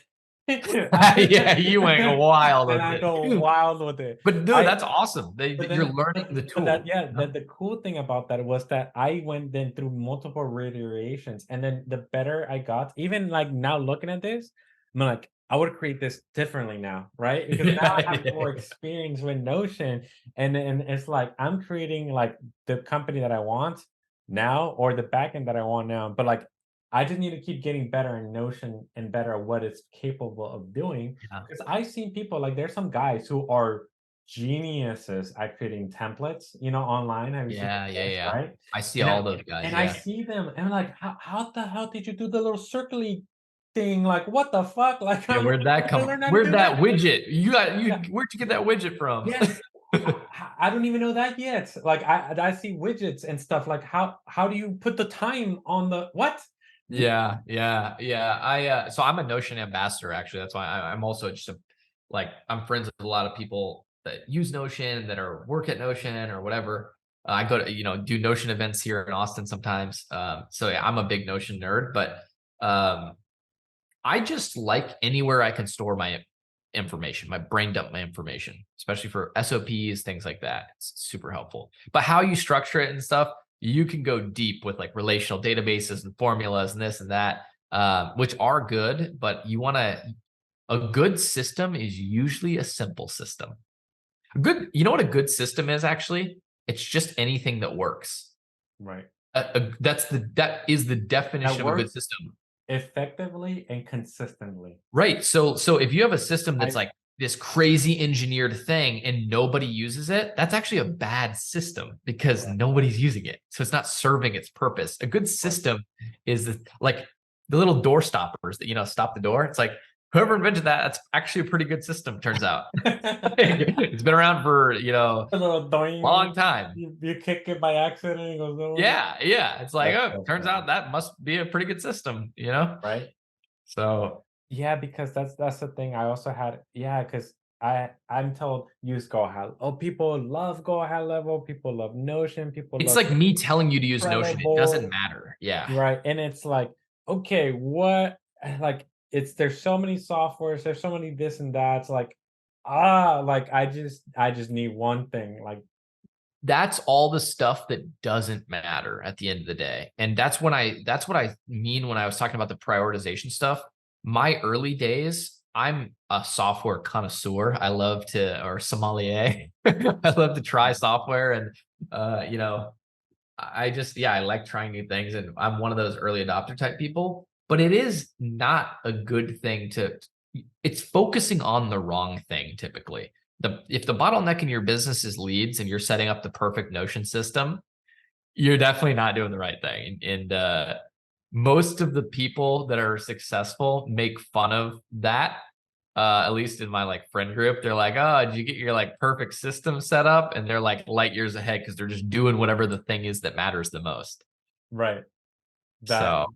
Yeah, you went wild with and I it. go wild with it. But no, that's awesome. You're learning the tool. The cool thing about that was that I went then through multiple reiterations, and then the better I got, even like now looking at this, I'm like, I would create this differently now, right? Because now I have more experience with Notion, and it's like I'm creating like the company that I want now, or the backend that I want now, but like I just need to keep getting better in Notion and better at what it's capable of doing. Yeah. Because I've seen people, like there's some guys who are geniuses at creating templates, online. Have you seen Yeah, this, yeah. right? I see And all those guys. I Yeah. see them and I'm like, how the hell did you do the little circly thing? Like, what the fuck? Like, Yeah, I'm where'd that to come? learn how to Where'd do that that. widget? Yeah. Where'd you get that widget from? Yes. I don't even know that yet. Like, I see widgets and stuff. Like, how do you put the time on the what? Yeah. So I'm a Notion ambassador, actually. That's why I'm also just I'm friends with a lot of people that use Notion, that are work at Notion or whatever. I go to, do Notion events here in Austin sometimes. So yeah, I'm a big Notion nerd, but I just like anywhere I can store my information, my brain dump my information, especially for SOPs, things like that. It's super helpful. But how you structure it and stuff, you can go deep with like relational databases and formulas and this and that, which are good, but a good system is usually a simple system. You know what a good system is, actually? It's just anything that works. Right. That is the definition of a good system. Effectively and consistently. Right. So if you have a system that's like this crazy engineered thing and nobody uses it, that's actually a bad system because nobody's using it. So it's not serving its purpose. A good system is like the little door stoppers that, stop the door. It's like, whoever invented that, that's actually a pretty good system, turns out. It's been around for, A little doing, long time. You kick it by accident and it goes over. Yeah. It's like, That's turns funny. out that must be a pretty good system, Right. So Yeah, because that's the thing. I also had, because I'm told use Go High. Oh, people love Go High Level. People love Notion. People it's love like me telling you to use Notion. It Trello doesn't board. matter. Yeah. Right. And it's like, okay, what like there's so many softwares, there's so many this and that. It's like, like I just need one thing. Like, That's all the stuff that doesn't matter at the end of the day. And that's what I mean when I was talking about the prioritization stuff. My early days, I'm a software connoisseur. I love to, or sommelier. I love to try software and I just, I like trying new things and I'm one of those early adopter type people, but it is not a good thing it's focusing on the wrong thing typically. If the bottleneck in your business is leads and you're setting up the perfect Notion system, you're definitely not doing the right thing. And most of the people that are successful make fun of that. At least in my like friend group, they're like, "Oh, did you get your like perfect system set up?" And they're like light years ahead because they're just doing whatever the thing is that matters the most. right. That So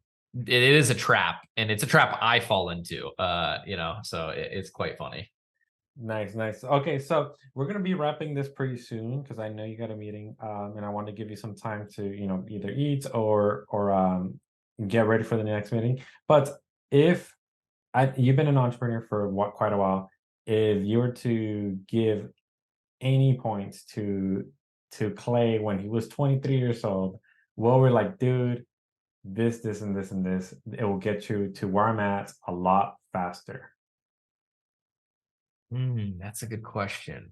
it is a trap, and it's a trap I fall into. So it's quite funny. nice. Okay, so we're gonna be wrapping this pretty soon because I know you got a meeting. And I want to give you some time to, either eat or get ready for the next meeting. But if you've been an entrepreneur for quite a while, if you were to give any points to Clay when he was 23 years old, what were like, dude, this, and this, and this, it will get you to where I'm at a lot faster. That's a good question.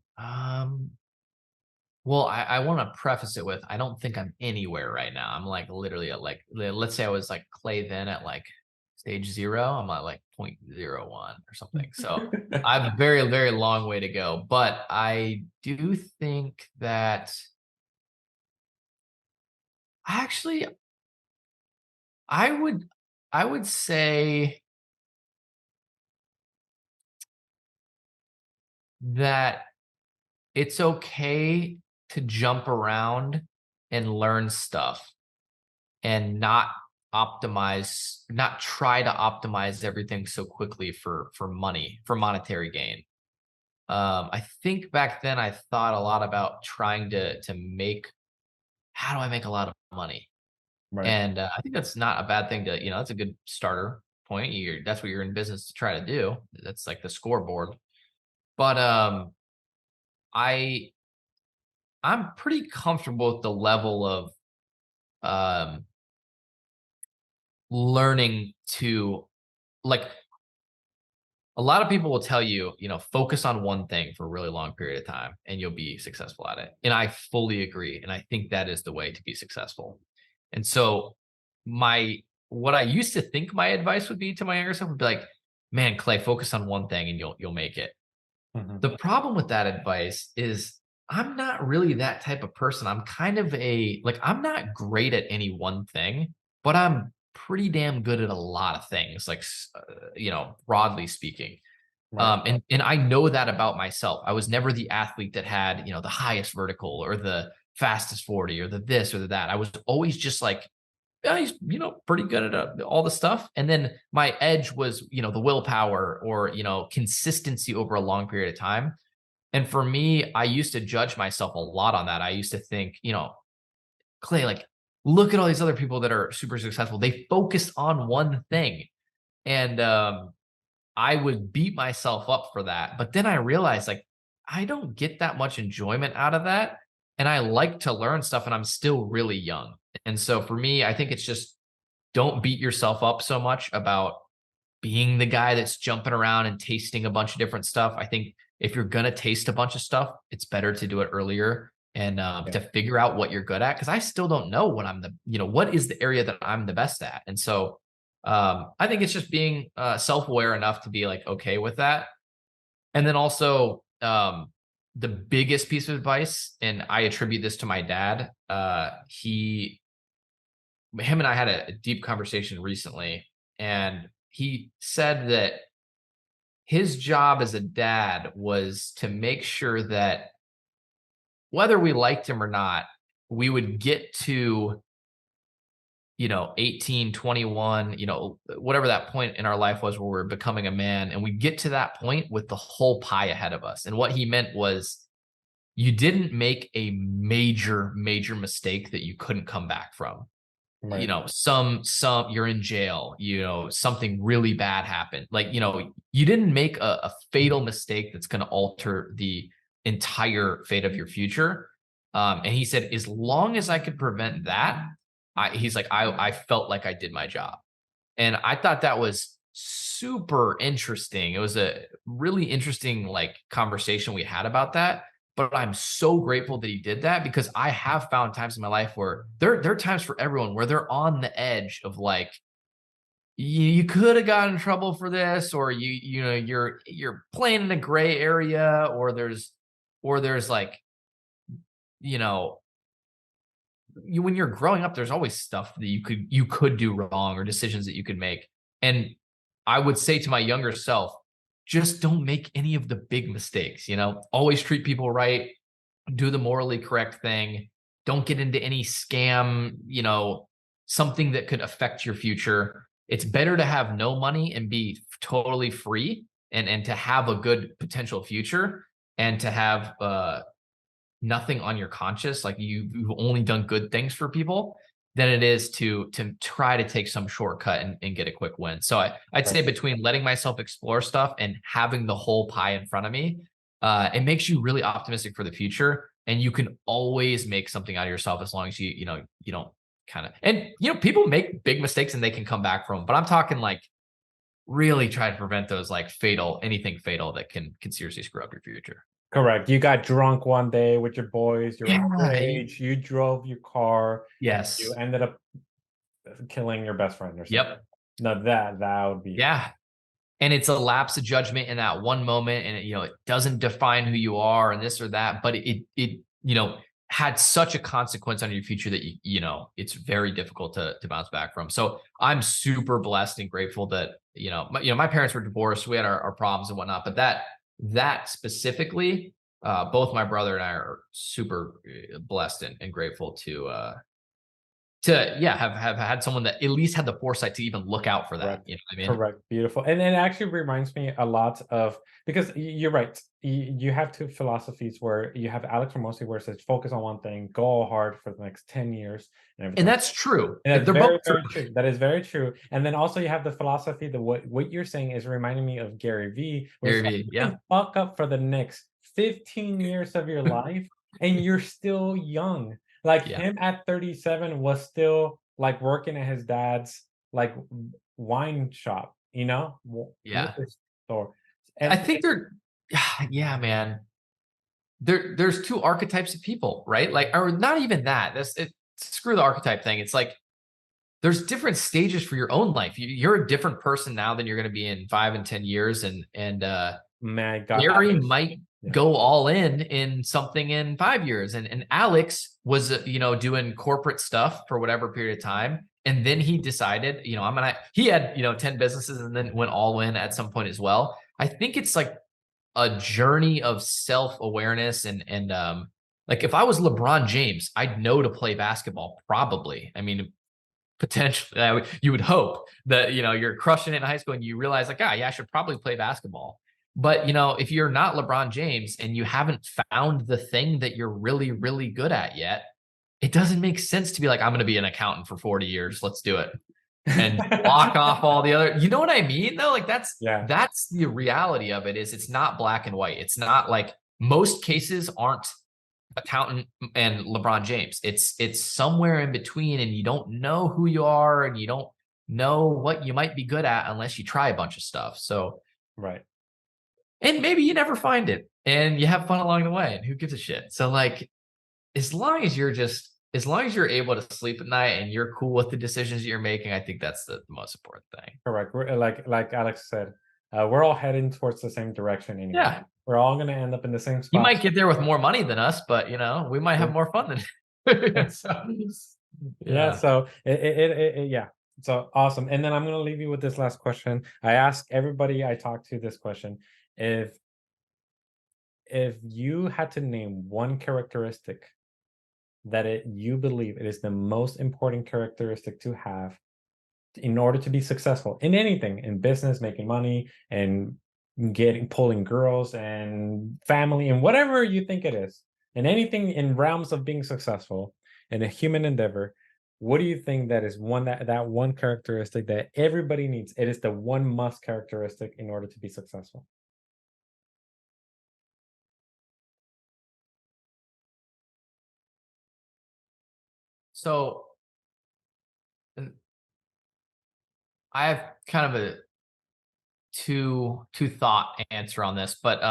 Well, I want to preface it with I don't think I'm anywhere right now. I'm like literally at like let's say I was like Clay then at like stage 0. I'm at like 0.01 or something. So I have a very, very long way to go. But I do think that actually I would say that it's okay to jump around and learn stuff and not try to optimize everything so quickly for money, for monetary gain. I think back then I thought a lot about trying to make, how do I make a lot of money? Right. And I think that's not a bad thing to, that's a good starter point. That's what you're in business to try to do. That's like the scoreboard. But I I'm pretty comfortable with the level of um learning to, like, a lot of people will tell you, focus on one thing for a really long period of time and you'll be successful at it. And I fully agree. And I think that is the way to be successful. And so what I used to think my advice would be to my younger self would be like, man, Clay, focus on one thing and you'll make it. Mhm. The problem with that advice is I'm not really that type of person. I'm kind of I'm not great at any one thing, but I'm pretty damn good at a lot of things, like, broadly speaking. Right. And I know that about myself. I was never the athlete that had, the highest vertical or the fastest 40 or the this or the that. I was always just like, yeah, he's, pretty good at all the stuff. And then my edge was, the willpower or, consistency over a long period of time. And for me, I used to judge myself a lot on that. I used to think, Clay, like, look at all these other people that are super successful. They focus on one thing. And I would beat myself up for that. But then I realized, like, I don't get that much enjoyment out of that. And I like to learn stuff and I'm still really young. And so for me, I think it's just don't beat yourself up so much about being the guy that's jumping around and tasting a bunch of different stuff. I think if you're going to taste a bunch of stuff, it's better to do it earlier and to figure out what you're good at. Cause I still don't know what what is the area that I'm the best at. And so I think it's just being self-aware enough to be like, okay with that. And then also, the biggest piece of advice, and I attribute this to my dad. Him and I had a deep conversation recently, and he said that his job as a dad was to make sure that whether we liked him or not, we would get to 18, 21, whatever that point in our life was where we're becoming a man, and we get to that point with the whole pie ahead of us. And what he meant was you didn't make a major, major mistake that you couldn't come back from. Right. Some you're in jail, something really bad happened. Like, you didn't make a fatal mistake that's going to alter the entire fate of your future. And he said, as long as I could prevent that, he's like, I felt like I did my job. And I thought that was super interesting. It was a really interesting conversation we had about that. But I'm so grateful that he did that, because I have found times in my life where there are times for everyone where they're on the edge of you could have gotten in trouble for this, or you're playing in a gray area, or there's when you're growing up, there's always stuff that you could do wrong, or decisions that you could make. And I would say to my younger self, just don't make any of the big mistakes. Always treat people right, do the morally correct thing, don't get into any scam, something that could affect your future. It's better to have no money and be totally free, and to have a good potential future, and to have nothing on your conscience, like you've only done good things for people, than it is to try to take some shortcut and get a quick win. So I'd say between letting myself explore stuff and having the whole pie in front of me, it makes you really optimistic for the future. And you can always make something out of yourself, as long as you don't people make big mistakes and they can come back from them. But I'm talking really try to prevent those anything fatal that can seriously screw up your future. Correct. You got drunk one day with your boys, you're Yeah. underage, you drove your car, Yes. you ended up killing your best friend or something. Yep. No, that would be. Yeah. And it's a lapse of judgment in that one moment, and it doesn't define who you are and this or that, but it had such a consequence on your future that it's very difficult to bounce back from. So I'm super blessed and grateful that my parents were divorced, we had our problems and whatnot, but that specifically, both my brother and I are super blessed and grateful to have had someone that at least had the foresight to even look out for that. Correct. You know what I mean? Correct. Beautiful. And it actually reminds me a lot of, because you're right. You have two philosophies where you have Alex Ramosi, where it says focus on one thing, go all hard for the next 10 years. And that's true. And that's They're very, both true. very true. That is very true. And then also you have the philosophy that what you're saying is reminding me of Gary Vee. Gary Vee, you can fuck up for the next 15 years of your life and you're still young. Him at 37 was still working at his dad's wine shop, liquor store. And I think man. There's two archetypes of people, right? Or not even that. Screw the archetype thing. It's there's different stages for your own life. You're a different person now than you're going to be in 5 and 10 years. And Gary might go all in something in 5 years. And Alex was, doing corporate stuff for whatever period of time. And then he decided, he had, 10 businesses and then went all in at some point as well. I think it's a journey of self-awareness and if I was LeBron James, I'd know to play basketball, probably. I mean, potentially, you would hope that, you're crushing it in high school and you realize I should probably play basketball. But, if you're not LeBron James and you haven't found the thing that you're really, really good at yet, it doesn't make sense to be I'm going to be an accountant for 40 years. Let's do it. And block off all the other, you know what I mean though? That's the reality of it. Is it's not black and white. It's not most cases aren't accountant and LeBron James. It's somewhere in between, and you don't know who you are and you don't know what you might be good at unless you try a bunch of stuff. So, right. And maybe you never find it and you have fun along the way, and who gives a shit? So as long as you're able to sleep at night and you're cool with the decisions that you're making, I think that's the most important thing. Correct. Like Alex said, We're all heading towards the same direction anyway. Yeah. We're all going to end up in the same spot. You might get there with more money than us, but we might have more fun than so, yeah. So yeah. So awesome. And then I'm going to leave you with this last question. I ask everybody I talk to this question. If you had to name one characteristic that you believe it is the most important characteristic to have in order to be successful in anything, in business, making money, and pulling girls and family and whatever you think it is, and anything in realms of being successful in a human endeavor, what do you think that is that one characteristic that everybody needs? It is the one must characteristic in order to be successful. So I have kind of a two thought answer on this, but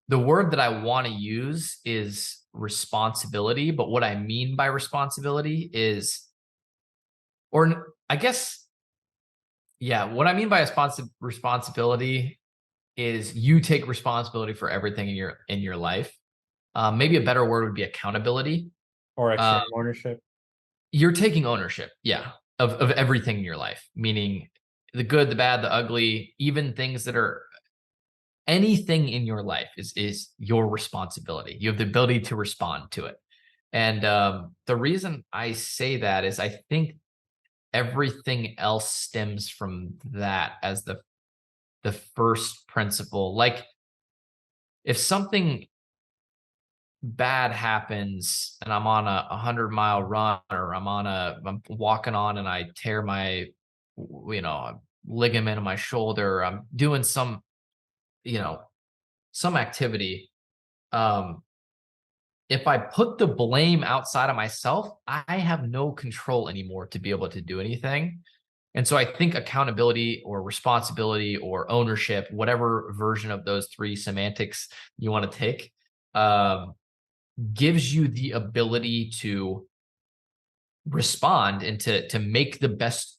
the word that I want to use is responsibility. But what I mean by responsibility is, or I guess, yeah, what I mean by responsibility is you take responsibility for everything in your life. Maybe a better word would be accountability. Or extreme ownership. You're taking ownership, yeah, of everything in your life, meaning the good, the bad, the ugly, even things that are anything in your life is your responsibility. You have the ability to respond to it. And the reason I say that is I think everything else stems from that as the first principle. Like if something bad happens and I'm on a 100-mile run, or I'm walking on and I tear my ligament in my shoulder, I'm doing some some activity, if I put the blame outside of myself, I have no control anymore to be able to do anything. And so I think accountability or responsibility or ownership, whatever version of those three semantics you want to take, gives you the ability to respond and to make the best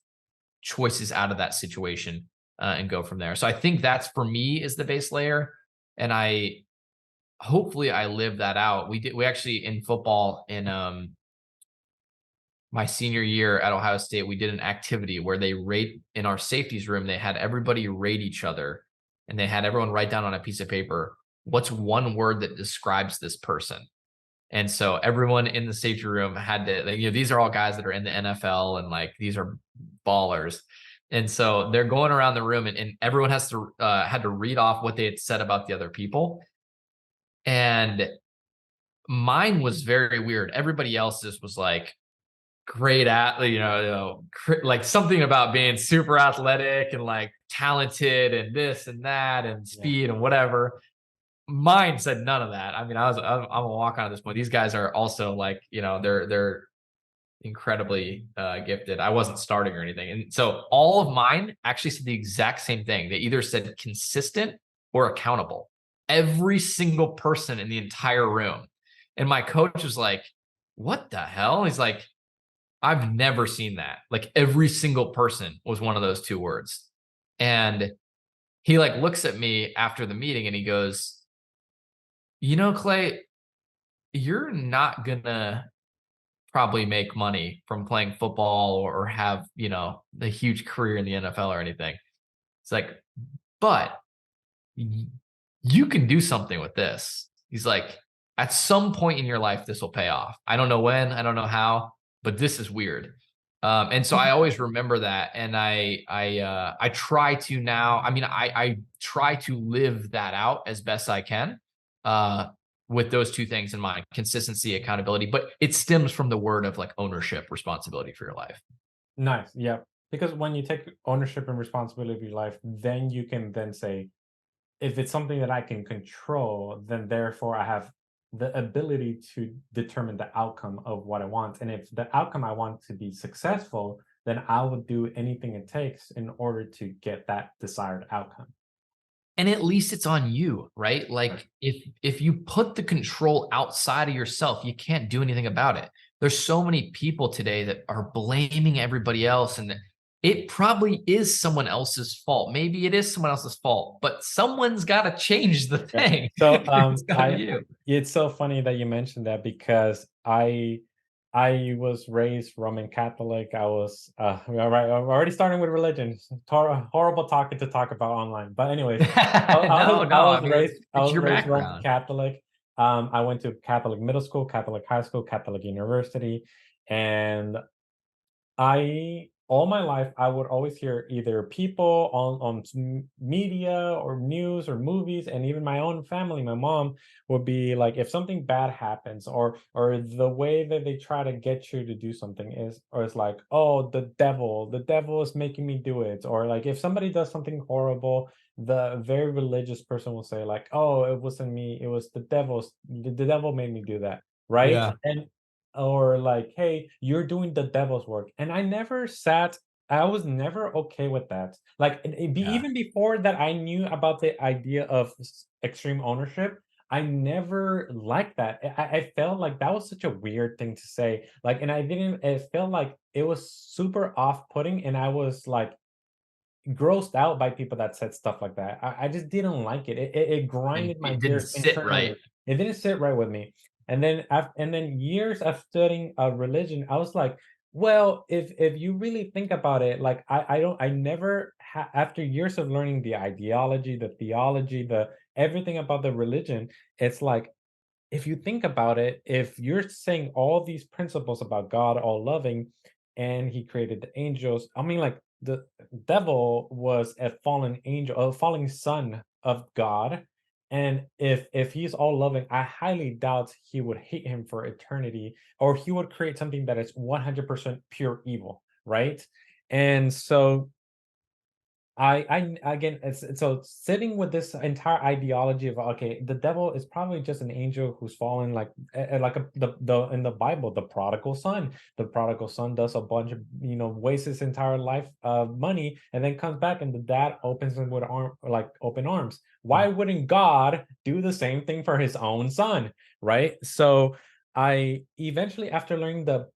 choices out of that situation, and go from there. So I think that's, for me, is the base layer. And hopefully I live that out. We actually, in football, in my senior year at Ohio State, we did an activity where they rate, in our safeties room, they had everybody rate each other, and they had everyone write down on a piece of paper, what's one word that describes this person? And so everyone in the safety room had to, these are all guys that are in the NFL, and like, these are ballers. And so they're going around the room, and everyone had to read off what they had said about the other people. And mine was very weird. Everybody else's was like, great at, like something about being super athletic and like talented and this and that and speed and whatever. Mine said none of that. I mean, I'm a walk on at this point. These guys are also like, they're incredibly gifted. I wasn't starting or anything. And so all of mine actually said the exact same thing. They either said consistent or accountable. Every single person in the entire room. And my coach was like, what the hell? He's like, I've never seen that. Like, every single person was one of those two words. And he like looks at me after the meeting and he goes, Clay, you're not gonna probably make money from playing football or have, a huge career in the NFL or anything. It's like, but you can do something with this. He's like, at some point in your life, this will pay off. I don't know when, I don't know how, but this is weird. And so I always remember that. And I try to now, I try to live that out as best I can, with those two things in mind: consistency, accountability. But it stems from the word of like ownership, responsibility for your life. Nice. Yeah. Because when you take ownership and responsibility of your life, then you can then say, if it's something that I can control, then therefore I have the ability to determine the outcome of what I want. And if the outcome I want to be successful, then I will do anything it takes in order to get that desired outcome. And at least it's on you, right? Like, if you put the control outside of yourself, you can't do anything about it. There's so many people today that are blaming everybody else, and it probably is someone else's fault. Maybe it is someone else's fault, but someone's got to change the Yeah. thing. So It's got to be I you. it's so funny that you mentioned that because I was raised Roman Catholic. I was all right. I'm already starting with religion. Horrible topic to talk about online. But anyways, No, no. I mean, I it's was your raised Roman background. Catholic. I went to Catholic middle school, Catholic high school, Catholic university, and I all my life I would always hear either people on media or news or movies, and even my own family, my mom would be like, if something bad happens, or the way that they try to get you to do something is, or it's like, oh, the devil is making me do it, or like if somebody does something horrible, the very religious person will say like, oh, it wasn't me, it was the devil made me do that, right? Yeah. And or like, hey, you're doing the devil's work. And I was never okay with that. Like, Yeah. even before that, I knew about the idea of extreme ownership. I never liked that. I felt like that was such a weird thing to say. Like, and I didn't, it felt like it was super off putting. And I was like, grossed out by people that said stuff like that. I just didn't like it. It And grinded my it didn't gears sit right. internally. It didn't sit right with me. And then and then years of studying religion, I was like, well, if you really think about it, like I never after years of learning the ideology, the theology, the everything about the religion, it's like if you think about it, if you're saying all these principles about God, all loving, and he created the angels, I mean, like the devil was a fallen angel, a fallen son of God. And if he's all loving, I highly doubt he would hate him for eternity, or he would create something that is 100% pure evil, right? And so again, so sitting with this entire ideology of okay, the devil is probably just an angel who's fallen, like the in the Bible, the prodigal son. The prodigal son does a bunch of wastes his entire life of money, and then comes back, and the dad opens him with open arms. Why wouldn't God do the same thing for his own son, right? So I eventually, after learning the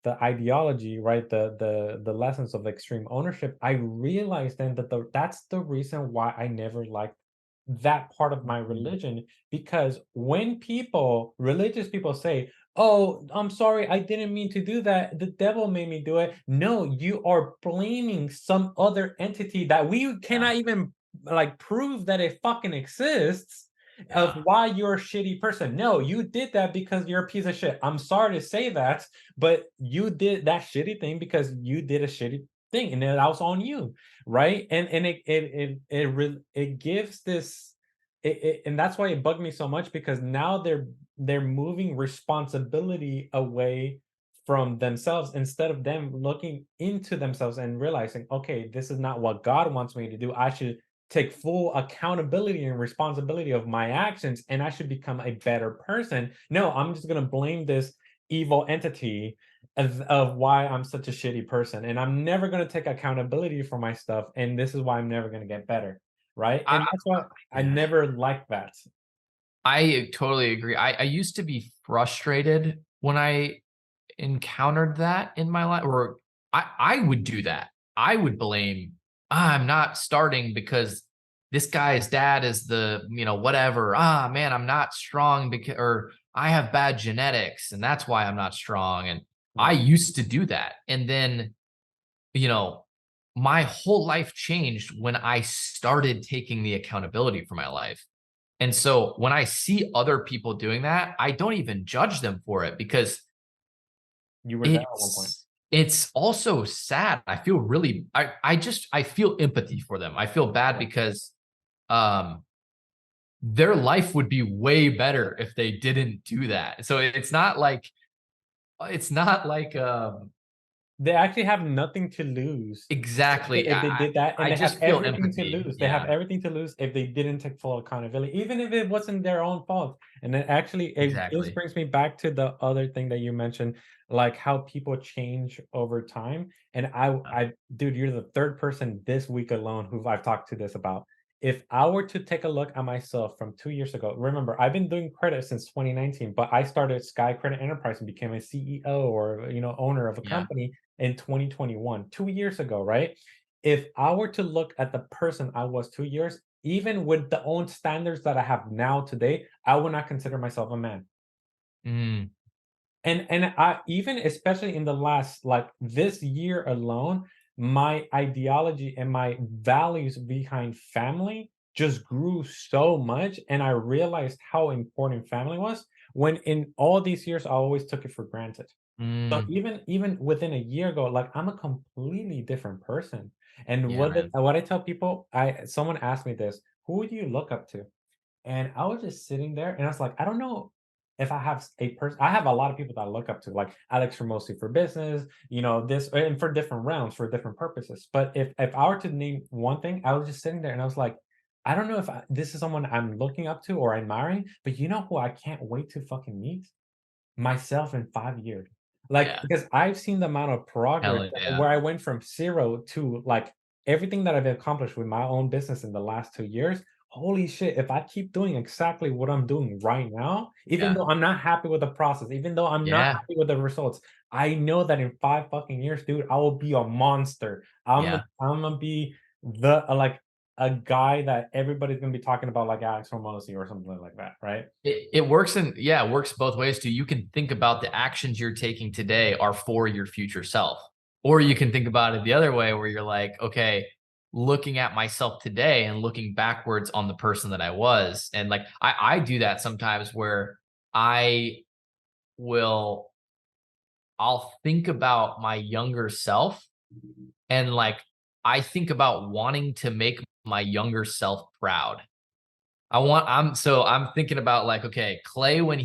ideology, right, the lessons of extreme ownership, I realized then that that's the reason why I never liked that part of my Mhm. religion, because when religious people say, "Oh, I'm sorry, I didn't mean to do that. The devil made me do it." No, you are blaming some other entity that we Yeah. cannot even like prove that it fucking exists of Yeah. why you're a shitty person. No, you did that because you're a piece of shit. I'm sorry to say that, but you did that shitty thing because you did a shitty thing, and that was on you, right? And it gives this, and that's why it bugged me so much, because now they're moving responsibility away from themselves, instead of them looking into themselves and realizing, okay, this is not what God wants me to do. I should take full accountability and responsibility of my actions, and I should become a better person. No, I'm just going to blame this evil entity of why I'm such a shitty person, and I'm never going to take accountability for my stuff, and this is why I'm never going to get better, right? I, And that's why I yeah. never liked that. I totally agree. I used to be frustrated when I encountered that in my life, or I would do that. I would blame, I'm not starting because this guy's dad is whatever. Man, I'm not strong because, or I have bad genetics and that's why I'm not strong. And I Right. used to do that. And then, you know, my whole life changed when I started taking the accountability for my life. And so when I see other people doing that, I don't even judge them for it because You were there at one point. it's also sad. I feel really I feel empathy for them. I feel bad Yeah. because um their life would be way better if they didn't do that. So it's not like They actually have nothing to lose exactly. if they did that, and I they have just feel everything to empathy. lose. They have Yeah, everything to lose if they didn't take full accountability, even if it wasn't their own fault. And then actually, this exactly. brings me back to the other thing that you mentioned, like how people change over time. And dude, you're the third person this week alone who I've talked to this about. if I were to take a look at myself from 2 years ago, remember, I've been doing credit since 2019, but I started Sky Credit Enterprise and became a CEO or, owner of a Yeah. company in 2021, 2 years ago, right? If I were to look at the person I was 2 years, even with the own standards that I have now today, I would not consider myself a man. Mm, And I even especially in the last like this year alone, my ideology and my values behind family just grew so much. And I realized how important family was when in all these years I always took it for granted. So mm. even within a year ago, like I'm a completely different person. And Yeah, man. what I tell people, I someone asked me this, who do you look up to? And I was just sitting there and I was like, I don't know if I have a person. I have a lot of people that I look up to, like Alex for mostly for business, this and for different realms, for different purposes. But if I were to name one thing, I was just sitting there and I was like, I don't know if this is someone I'm looking up to or admiring, but you know who I can't wait to fucking meet? Myself in 5 years. Like, Yeah. because I've seen the amount of progress Hell yeah. where I went from 0 to, like, everything that I've accomplished with my own business in the last 2 years. Holy shit, if I keep doing exactly what I'm doing right now, even Yeah. though I'm not happy with the process, even though I'm not Yeah. happy with the results, I know that in 5 fucking years, dude, I will be a monster. Yeah. I'm gonna be the like, a guy that everybody's gonna be talking about, like Alex Hormozy or something like that, right? It works it works both ways too. You can think about the actions you're taking today are for your future self. Or you can think about it the other way where you're like, okay, looking at myself today and looking backwards on the person that I was. And like I do that sometimes where I will I'll think about my younger self and like I think about wanting to make my younger self proud. I'm thinking about like, okay, Clay when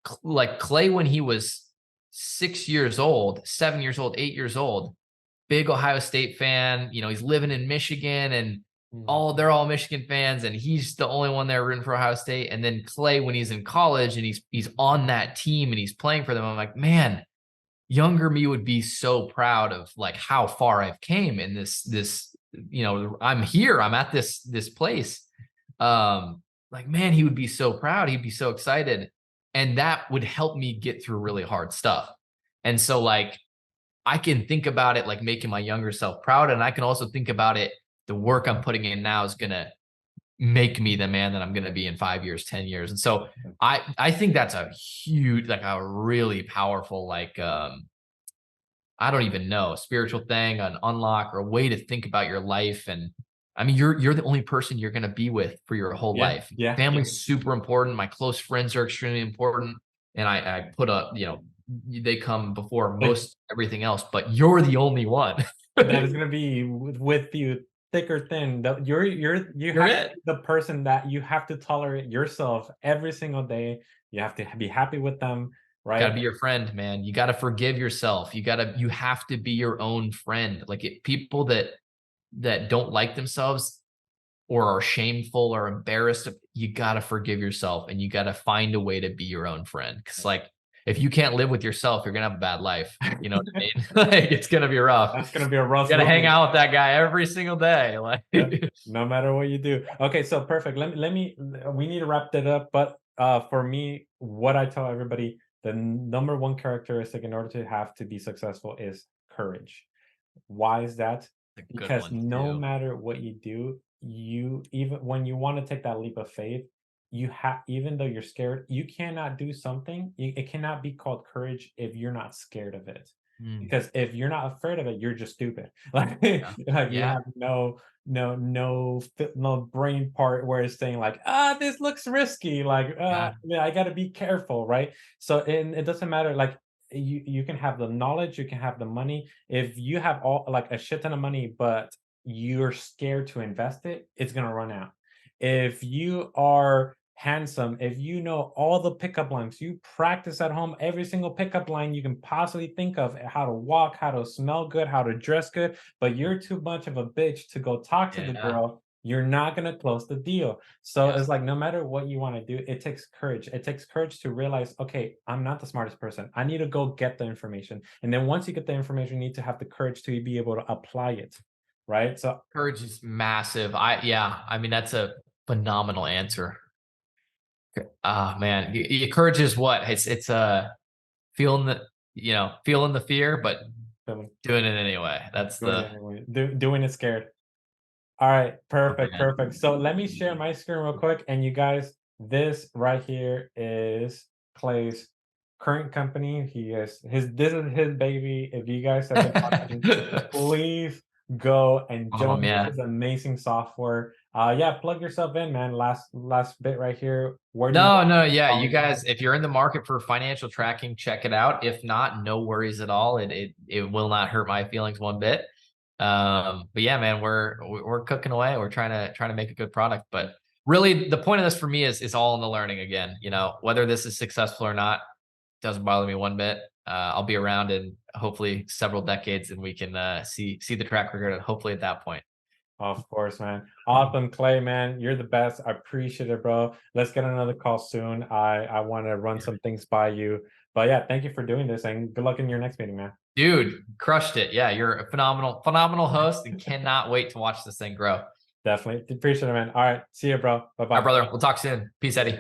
Clay when he was 6 years old, 7 years old, 8 years old, big Ohio State fan. He's living in Michigan and Mhm. they're all Michigan fans, and he's the only one there rooting for Ohio State. And then Clay when he's in college and he's on that team and he's playing for them. I'm like, man, younger me would be so proud of like how far I've came in this, I'm here, I'm at this place. Like, man, he would be so proud, he'd be so excited. And that would help me get through really hard stuff. And so like I can think about it like making my younger self proud. And I can also think about it, the work I'm putting in now is gonna make me the man that I'm gonna be in 5 years, 10 years. And so I think that's a huge, like a really powerful, like I don't even know, spiritual thing, an unlock or a way to think about your life. And I mean, you're the only person you're going to be with for your whole Yeah, life. yeah, yeah. Family's super important. My close friends are extremely important. And I put they come before Like, most everything else, but you're the only one. that is gonna be with you thick or thin. You You're have to it. be the person that you have to tolerate yourself every single day. You have to be happy with them, Got to right? be your friend, man. You got to forgive yourself. You have to be your own friend. Like people that don't like themselves or are shameful or embarrassed, you got to forgive yourself and you got to find a way to be your own friend. Cause like, if you can't live with yourself, you're going to have a bad life. You know what I mean? Like, it's going to be rough. That's gonna be a You rough got to hang road. out with that guy every single day. Like, Yeah, no matter what you do. Okay, so perfect. We need to wrap that up. But for me, what I tell everybody, the number one characteristic in order to be successful is courage. Why is that? a good Because one no too. matter what you do, you even when you want to take that leap of faith, you have even though you're scared, you cannot do something. It cannot be called courage if you're not scared of it. Mm, Because if you're not afraid of it, you're just stupid. Like, yeah. like you Yeah. have no brain part where it's saying like, this looks risky. Like, Yeah. yeah, I gotta be careful, right? So and it doesn't matter, like you can have the knowledge, you can have the money. If you have all like a shit ton of money, but you're scared to invest it, it's gonna run out. If you are handsome, if you know all the pickup lines, you practice at home every single pickup line you can possibly think of, how to walk, how to smell good, how to dress good, but you're too much of a bitch to go talk to the Yeah. girl, you're not gonna close the deal. So Yeah. it's like no matter what you want to do, it takes courage. It takes courage to realize, okay, I'm not the smartest person. I need to go get the information. And then once you get the information, you need to have the courage to be able to apply it. right? So Courage is massive. I mean, that's a phenomenal answer. Man, courage is what? It's feeling feeling the fear, but doing doing it anyway. That's it the anyway. Doing it scared. All right, perfect, man. perfect. So let me share my screen real quick, and you guys, this right here is Clay's current company. This is his baby. If you guys have been watching, please go and join. Yeah. This is amazing software. Yeah, plug yourself in, man. Last bit right here. Where do you No, yeah. You guys, if you're in the market for financial tracking, check it out. If not, no worries at all. It will not hurt my feelings one bit. But yeah, man, we're cooking away. We're trying to make a good product. But really, the point of this for me is all in the learning again. Whether this is successful or not doesn't bother me one bit. I'll be around in hopefully several decades, and we can see the track record. And hopefully at that point. Of course, man. Awesome, Clay, man. You're the best. I appreciate it, bro. Let's get another call soon. I want to run some things by you. But yeah, thank you for doing this, and good luck in your next meeting, man. Dude, crushed it. Yeah, you're a phenomenal host, and cannot wait to watch this thing grow. Definitely appreciate it, man. All right, see you, bro. Bye All bye. right, brother. We'll talk soon. Peace, Eddie.